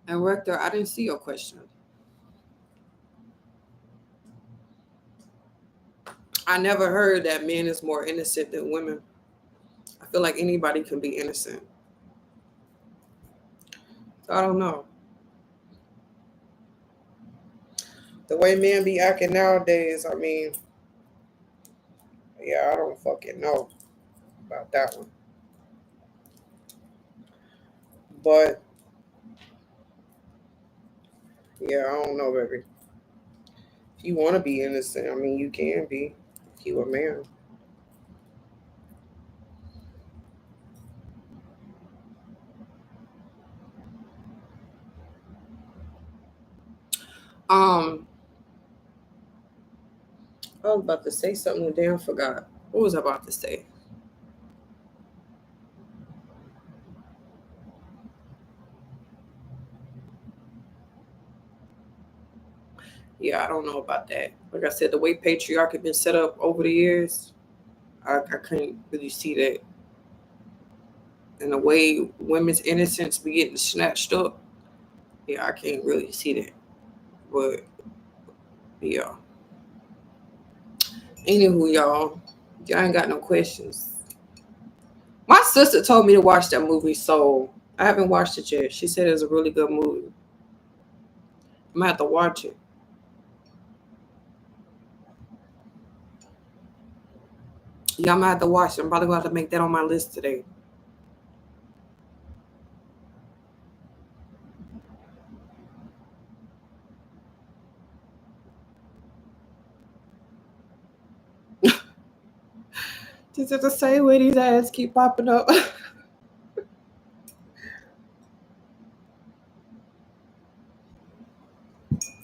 And Rector, I didn't see your question. I never heard that men is more innocent than women. I feel like anybody can be innocent. So I don't know. The way men be acting nowadays, I mean, yeah, I don't fucking know about that one. But yeah, I don't know, baby. If you want to be innocent, I mean, you can be if you a man. I was about to say something and damn forgot. What was I about to say? Yeah, I don't know about that. Like I said, the way patriarchy been set up over the years, I couldn't really see that. And the way women's innocence be getting snatched up, yeah, I can't really see that. But yeah. Anywho, y'all ain't got no questions. My sister told me to watch that movie, so I haven't watched it yet. She said it was a really good movie. I'm gonna have to watch it. Yeah, I'm gonna have to watch it. I'm probably gonna have to make that on my list today. Just the same way these ads keep popping up.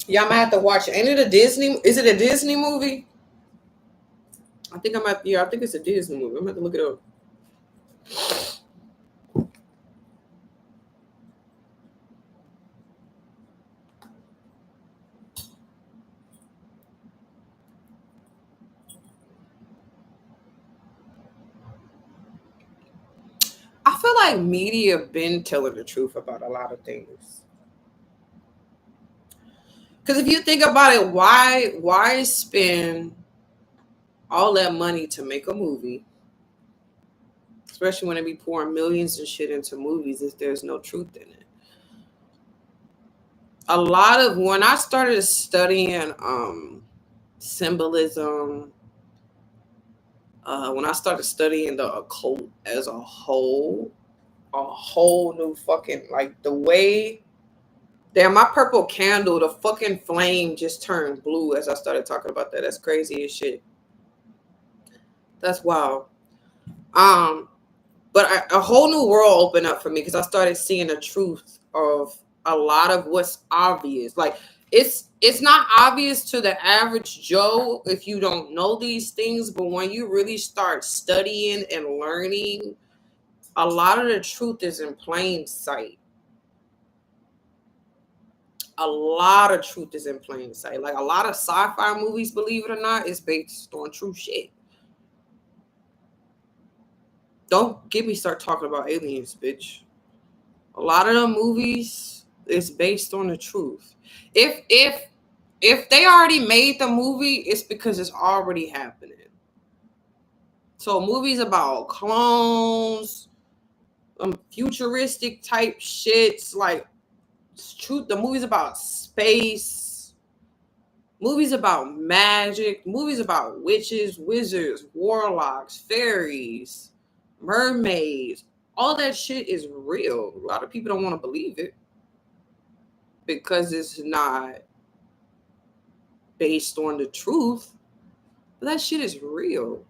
Yeah, I'm gonna have to watch it. Ain't it a Disney? Is it a Disney movie? I think I'm at. Yeah, I think it's a Disney movie. I'm gonna have to look it up. I feel like media been telling the truth about a lot of things. Because if you think about it, why spend all that money to make a movie, especially when they be pouring millions and shit into movies if there's no truth in it? A lot of when I started studying symbolism, when I started studying the occult as a whole new fucking like the way. Damn, my purple candle, the fucking flame just turned blue as I started talking about that. That's crazy as shit. That's wild. Um, but a whole new world opened up for me because I started seeing the truth of a lot of what's obvious. Like it's not obvious to the average Joe if you don't know these things, but when you really start studying and learning, a lot of the truth is in plain sight. A lot of truth is in plain sight. Like a lot of sci-fi movies, believe it or not, is based on true shit. Don't get me start talking about aliens, bitch. A lot of them movies is based on the truth. If they already made the movie, it's because it's already happening. So movies about clones, futuristic type shits, like truth. The movies about space, movies about magic, movies about witches, wizards, warlocks, fairies, mermaids. All that shit is real. A lot of people don't want to believe it because it's not based on the truth. But that shit is real.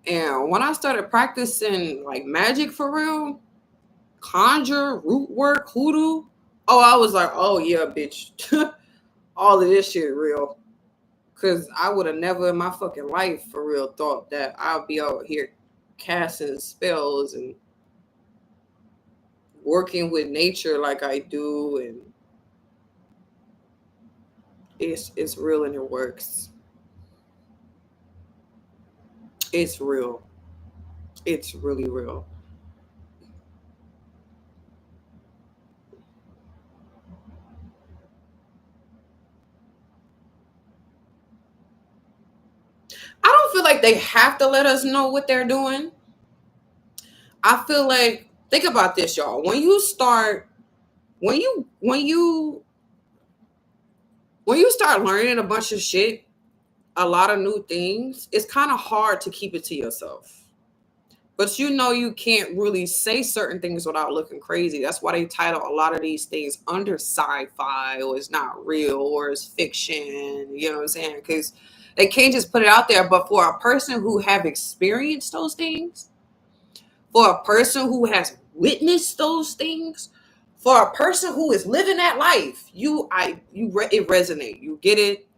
And when I started practicing like magic for real, conjure, root work, hoodoo, oh, I was like, oh yeah, bitch. All of this shit real. Cause I would have never in my fucking life for real thought that I'll be out here casting spells and working with nature like I do, and it's real and it works. It's real. It's really real. I don't feel like they have to let us know what they're doing. I feel like think about this, y'all. When you start learning a bunch of shit, a lot of new things, it's kind of hard to keep it to yourself. But you know you can't really say certain things without looking crazy. That's why they title a lot of these things under sci-fi or it's not real or it's fiction. You know what I'm saying? Because They can't just put it out there. But for a person who have experienced those things, for a person who has witnessed those things, for a person who is living that life, it resonate. You get it.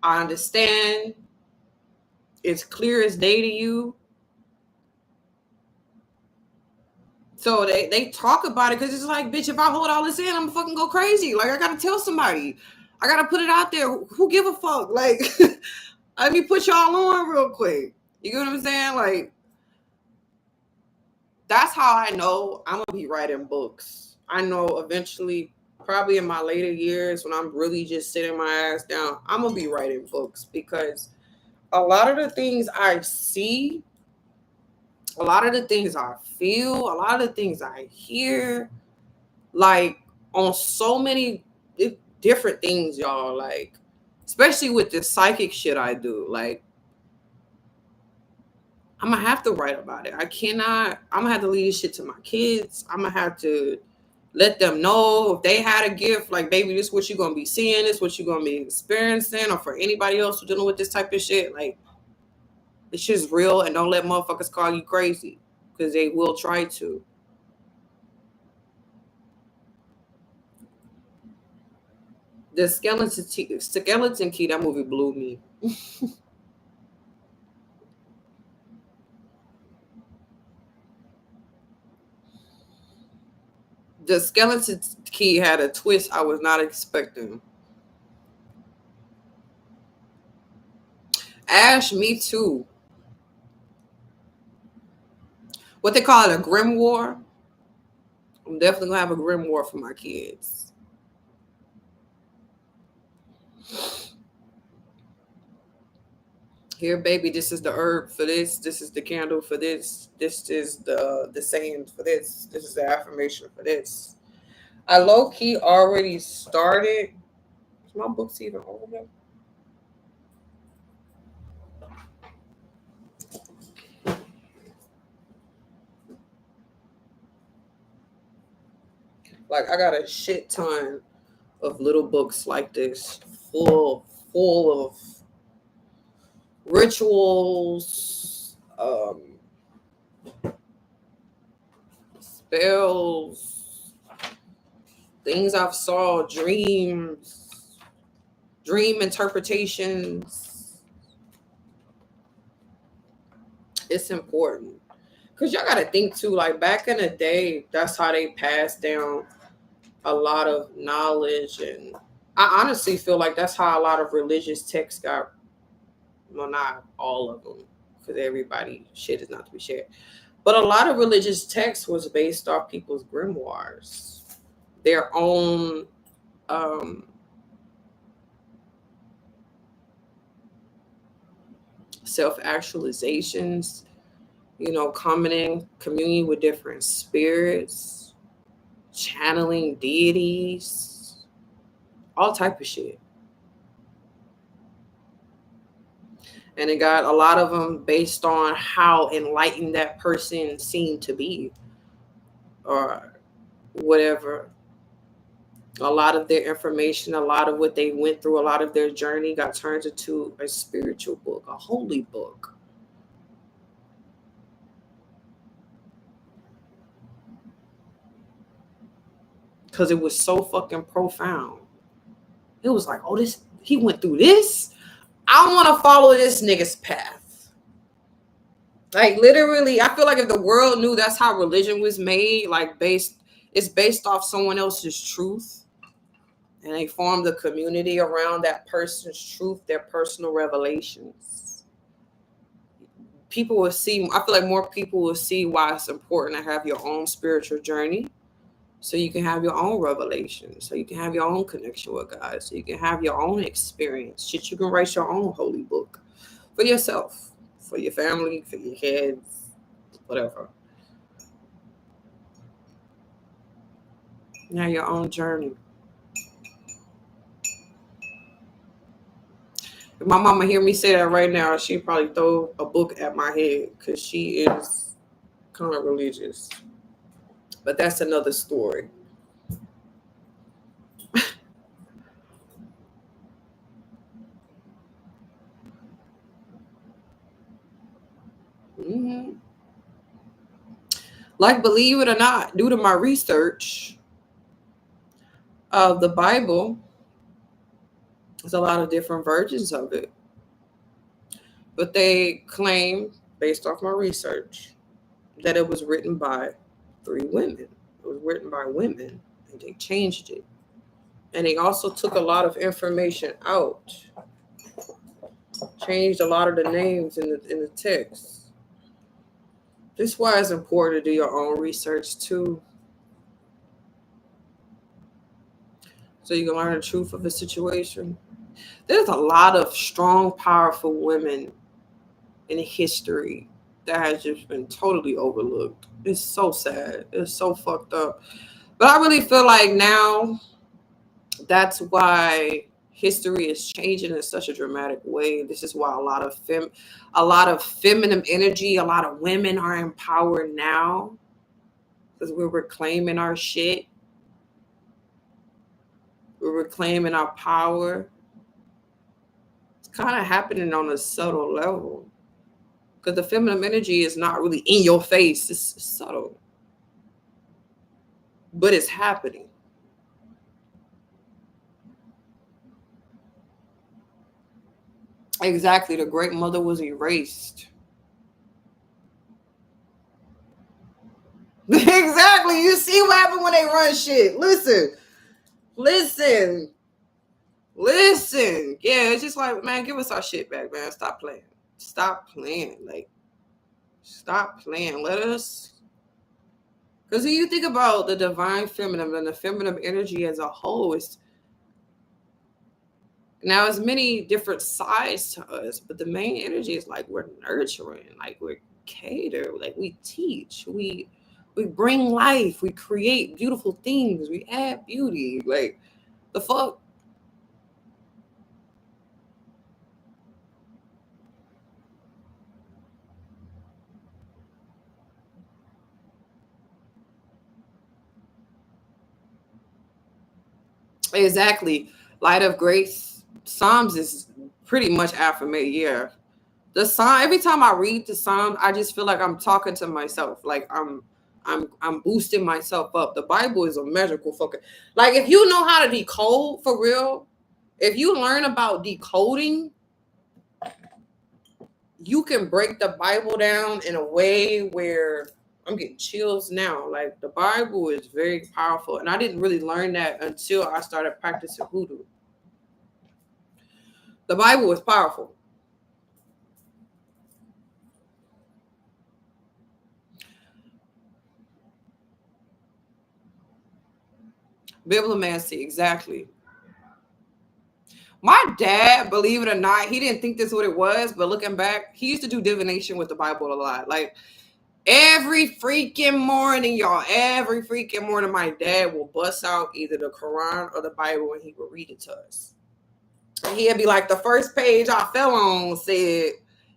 I understand. It's clear as day to you. So they talk about it because it's like, bitch, if I hold all this in, I'm gonna fucking go crazy. Like, I gotta tell somebody. I gotta put it out there. Who give a fuck? Like, let me put y'all on real quick. You get what I'm saying? Like, that's how I know I'm gonna be writing books. I know eventually, probably in my later years, when I'm really just sitting my ass down, I'm gonna be writing books because a lot of the things I see, a lot of the things I feel, a lot of the things I hear, like on so many different things, y'all, like, especially with this psychic shit I do, like, I'm gonna have to write about it. I'm gonna have to leave this shit to my kids. I'm gonna have to let them know if they had a gift, like, baby, this is what you're gonna be seeing, this is what you're gonna be experiencing, or for anybody else who's dealing with this type of shit, like, this shit's real, and don't let motherfuckers call you crazy, because they will try to. The Skeleton Key, that movie blew me. The Skeleton Key had a twist I was not expecting. Ash, me too. What they call it, a grimoire. I'm definitely gonna have a grimoire for my kids. Here, baby, this is the herb for this. This is the candle for this. This is the saying for this. This is the affirmation for this. I low key already started. Is my books even over? Like, I got a shit ton of little books like this, full of rituals, spells, things I've saw, dreams, dream interpretations. It's important because y'all gotta think too, like, back in the day, that's how they passed down a lot of knowledge, and I honestly feel like that's how a lot of religious texts got, well, not all of them, because everybody shit is not to be shared, but a lot of religious texts was based off people's grimoires, their own self-actualizations, coming in communion with different spirits, channeling deities, all type of shit. And it got a lot of them based on how enlightened that person seemed to be, or whatever. A lot of their information, a lot of what they went through, a lot of their journey got turned into a spiritual book, a holy book. Because it was so fucking profound. It was like, oh, he went through this. I want to follow this nigga's path. Like, literally, I feel like if the world knew that's how religion was made, like, it's based off someone else's truth, and they formed a community around that person's truth, their personal revelations. People will see, I feel like more people will see why it's important to have your own spiritual journey, so you can have your own revelation, so you can have your own connection with God, so you can have your own experience. Shit, you can write your own holy book for yourself, for your family, for your kids, whatever. You have your own journey. If my mama hear me say that right now, she'd probably throw a book at my head because she is kind of religious. But that's another story. Like, believe it or not, due to my research of the Bible, there's a lot of different versions of it. But they claim, based off my research, that it was written by 3 women. It was written by women, and they changed it. And they also took a lot of information out, changed a lot of the names in the text. This is why it's important to do your own research too, so you can learn the truth of the situation. There's a lot of strong, powerful women in history that has just been totally overlooked. It's so sad. It's so fucked up. But I really feel like now that's why history is changing in such a dramatic way. This is why a lot of feminine energy, a lot of women are empowered now, because we're reclaiming our shit. We're reclaiming our power. It's kind of happening on a subtle level, because the feminine energy is not really in your face. It's subtle, but it's happening. Exactly. The Great Mother was erased. Exactly. You see what happened when they run shit. Listen. Yeah, it's just like, man, give us our shit back, man. Stop playing. Like, stop playing. Let us. Because when you think about the divine feminine and the feminine energy as a whole, it's many different sides to us, but the main energy is like we're nurturing, like we're cater, like we teach, we bring life, we create beautiful things, we add beauty. Like, the fuck. Exactly. Light of Grace Psalms is pretty much affirmation. Yeah. The Psalm, every time I read the Psalm, I just feel like I'm talking to myself. Like I'm boosting myself up. The Bible is a magical fucking, like, if you know how to decode for real, if you learn about decoding, you can break the Bible down in a way where I'm getting chills now. Like, the Bible is very powerful. And I didn't really learn that until I started practicing hoodoo. The Bible is powerful. Bibliomancy, exactly. My dad, believe it or not, he didn't think this is what it was, but looking back, he used to do divination with the Bible a lot. Like, every freaking morning, y'all, every freaking morning, my dad will bust out either the Quran or the Bible, and he would read it to us. And he'd be like, the first page I fell on said,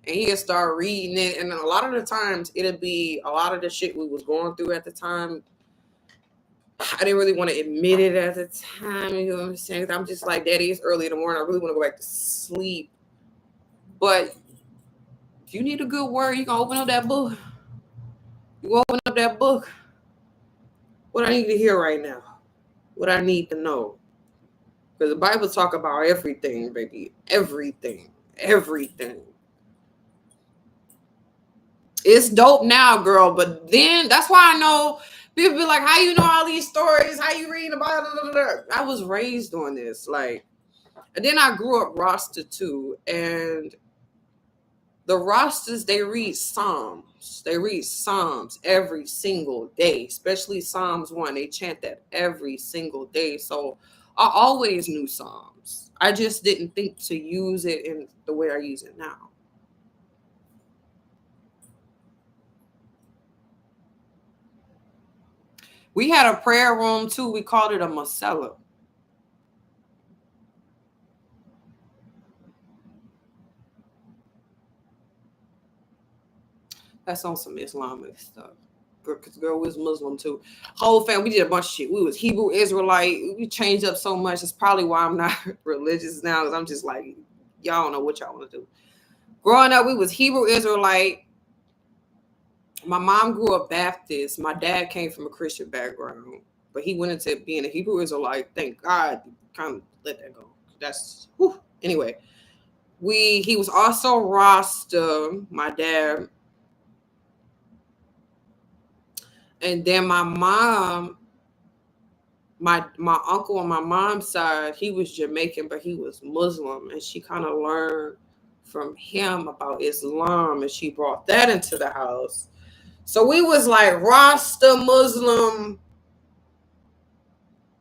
and he'd start reading it. And a lot of the times, it'd be a lot of the shit we was going through at the time. I didn't really want to admit it at the time. You know what I'm saying? I'm just like, Daddy, it's early in the morning. I really want to go back to sleep. But if you need a good word, you can open up that book. You open up that book. What I need to hear right now. What I need to know. Because the Bible talk about everything, baby. Everything. It's dope now, girl. But then, that's why I know people be like, how you know all these stories? How you reading about it? I was raised on this. Like, and then I grew up Rasta too. And the Rastas, they read Psalms. They read Psalms every single day, especially Psalms 1. They chant that every single day. So I always knew Psalms. I just didn't think to use it in the way I use it now. We had a prayer room too. We called it a Masala. That's on some Islamic stuff. Because girl was Muslim too. Whole family, we did a bunch of shit. We was Hebrew Israelite. We changed up so much. It's probably why I'm not religious now, because I'm just like, y'all don't know what y'all want to do. Growing up, we was Hebrew Israelite. My mom grew up Baptist. My dad came from a Christian background, but he went into being a Hebrew Israelite. Thank God, kind of let that go. That's whew. Anyway. He was also Rasta, my dad, and then my mom, my uncle on my mom's side, he was Jamaican, but he was Muslim, and she kind of learned from him about Islam, and she brought that into the house. So we was like Rasta Muslim.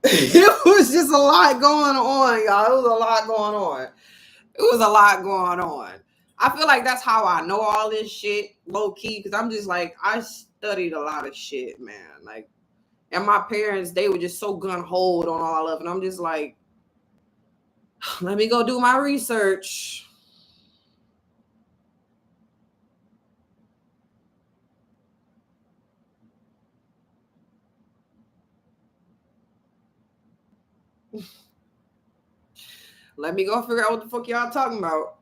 It was just a lot going on, y'all. It was a lot going on. It was a lot going on. I feel like that's how I know all this shit, low key, because I'm just like, I studied a lot of shit, man. Like, and my parents, they were just so gun-ho on all of it. And I'm just like, let me go do my research. Let me go figure out what the fuck y'all talking about.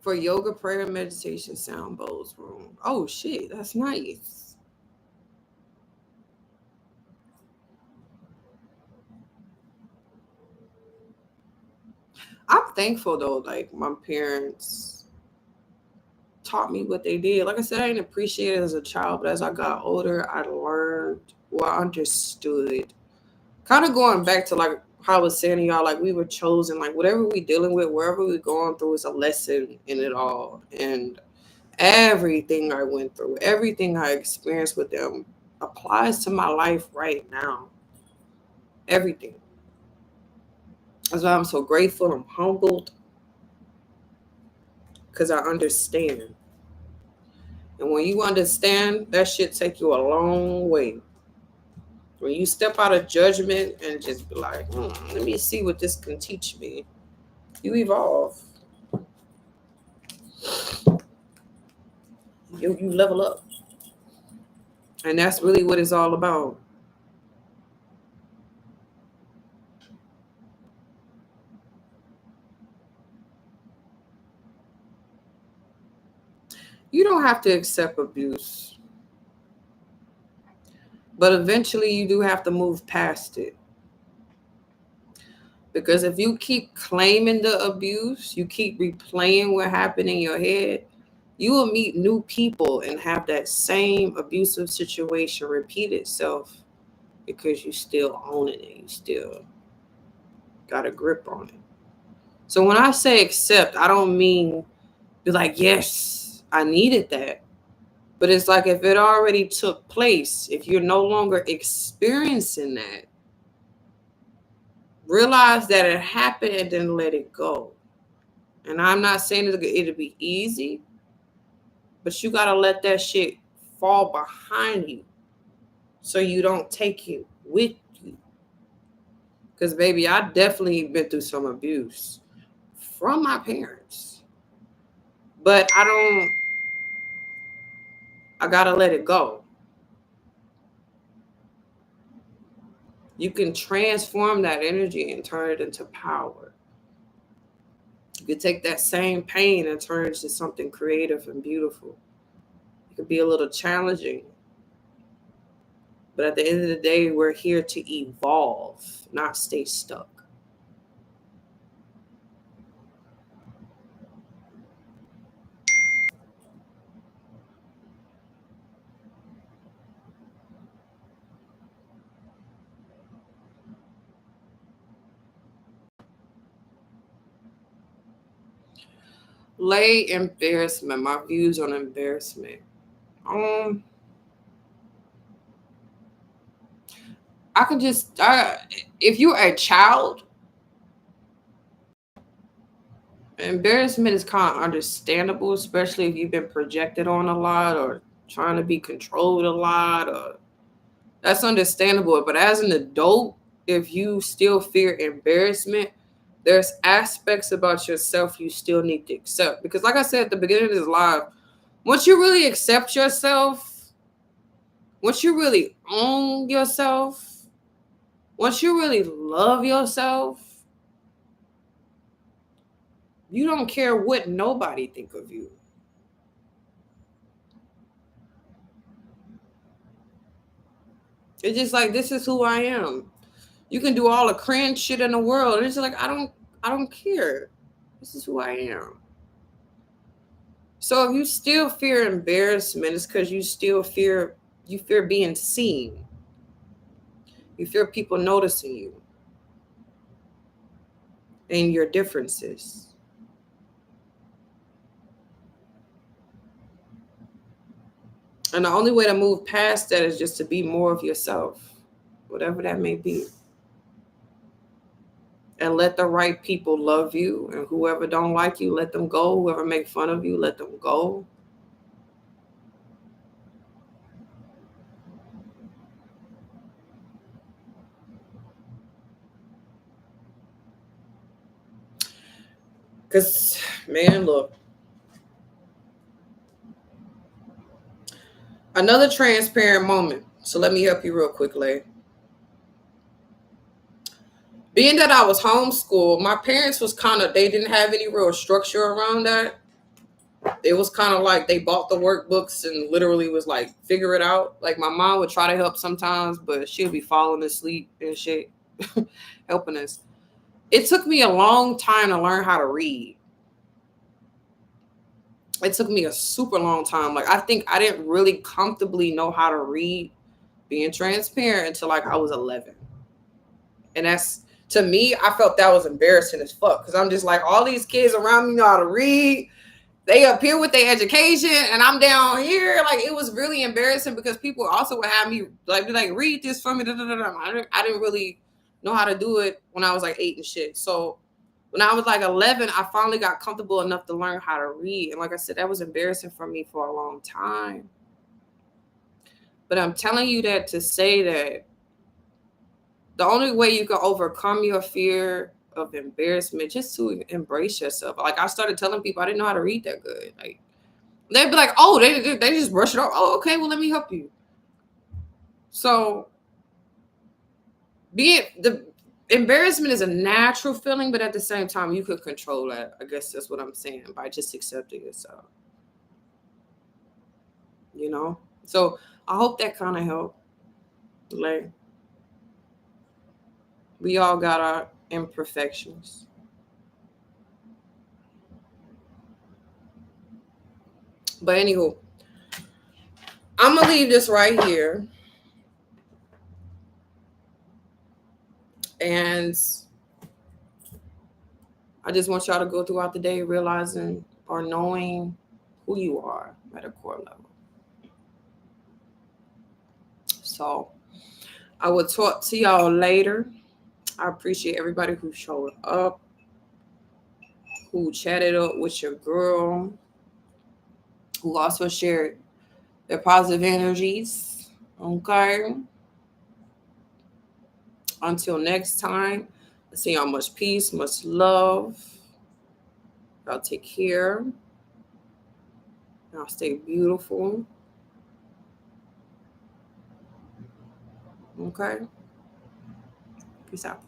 For yoga, prayer, meditation, sound bowls room. Oh shit, that's nice. I'm thankful though, like my parents taught me what they did. Like I said, I didn't appreciate it as a child, but as I got older, I learned, well, I understood. Kind of going back to like how I was saying to y'all, like we were chosen, like whatever we dealing with, wherever we're going through is a lesson in it all. And everything I went through, everything I experienced with them applies to my life right now. Everything. That's why I'm so grateful. I'm humbled because I understand. And when you understand, that shit take you a long way. When you step out of judgment and just be like, let me see what this can teach me, you evolve. You level up. And that's really what it's all about. You don't have to accept abuse, but eventually you do have to move past it. Because if you keep claiming the abuse, you keep replaying what happened in your head, you will meet new people and have that same abusive situation repeat itself because you still owning it. You still got a grip on it. So when I say accept, I don't mean be like, yes, I needed that. But it's like if it already took place, if you're no longer experiencing that, realize that it happened and then let it go. And I'm not saying it'll be easy, but you got to let that shit fall behind you so you don't take it with you. Because, baby, I definitely been through some abuse from my parents. But I got to let it go. You can transform that energy and turn it into power. You could take that same pain and turn it into something creative and beautiful. It could be a little challenging. But at the end of the day, we're here to evolve, not stay stuck. Lay embarrassment, my views on embarrassment. I could just, if you're a child, embarrassment is kind of understandable, especially if you've been projected on a lot or trying to be controlled a lot. Or that's understandable. But as an adult, if you still fear embarrassment, there's aspects about yourself you still need to accept. Because like I said at the beginning of this live, once you really accept yourself, once you really own yourself, once you really love yourself, You don't care what nobody think of you. It's just like, this is who I am. You can do all the cringe shit in the world. It's just like, I don't care. This is who I am. So if you still fear embarrassment, it's because you fear being seen. You fear people noticing you and your differences. And the only way to move past that is just to be more of yourself, whatever that may be. And let the right people love you. And whoever don't like you, let them go. Whoever make fun of you, let them go. Because, man, look. Another transparent moment. So let me help you real quickly. Being that I was homeschooled, my parents was they didn't have any real structure around that. It was kind of like they bought the workbooks and literally was like, figure it out. Like, my mom would try to help sometimes, but she'll be falling asleep and shit, helping us. It took me a long time to learn how to read. It took me a super long time. Like, I think I didn't really comfortably know how to read, being transparent, until like I was 11. And that's, to me, I felt that was embarrassing as fuck. Because I'm just like, all these kids around me know how to read. They up here with their education and I'm down here. Like, it was really embarrassing because people also would have me like, be like, read this for me. I didn't really know how to do it when I was like 8 and shit. So when I was like 11, I finally got comfortable enough to learn how to read. And like I said, that was embarrassing for me for a long time. But I'm telling you that to say that the only way you can overcome your fear of embarrassment, just to embrace yourself. Like, I started telling people I didn't know how to read that good. Like, they'd be like, oh, they just brush it off. Oh, okay, well, let me help you. So the embarrassment is a natural feeling, but at the same time, you could control that. I guess that's what I'm saying, by just accepting yourself. You know? So I hope that kind of helped. Like, we all got our imperfections. But anywho, I'm going to leave this right here. And I just want y'all to go throughout the day realizing or knowing who you are at a core level. So I will talk to y'all later. I appreciate everybody who showed up, who chatted up with your girl, who also shared their positive energies. Okay. Until next time, I see y'all much peace, much love. Y'all take care. Y'all stay beautiful. Okay. Peace out.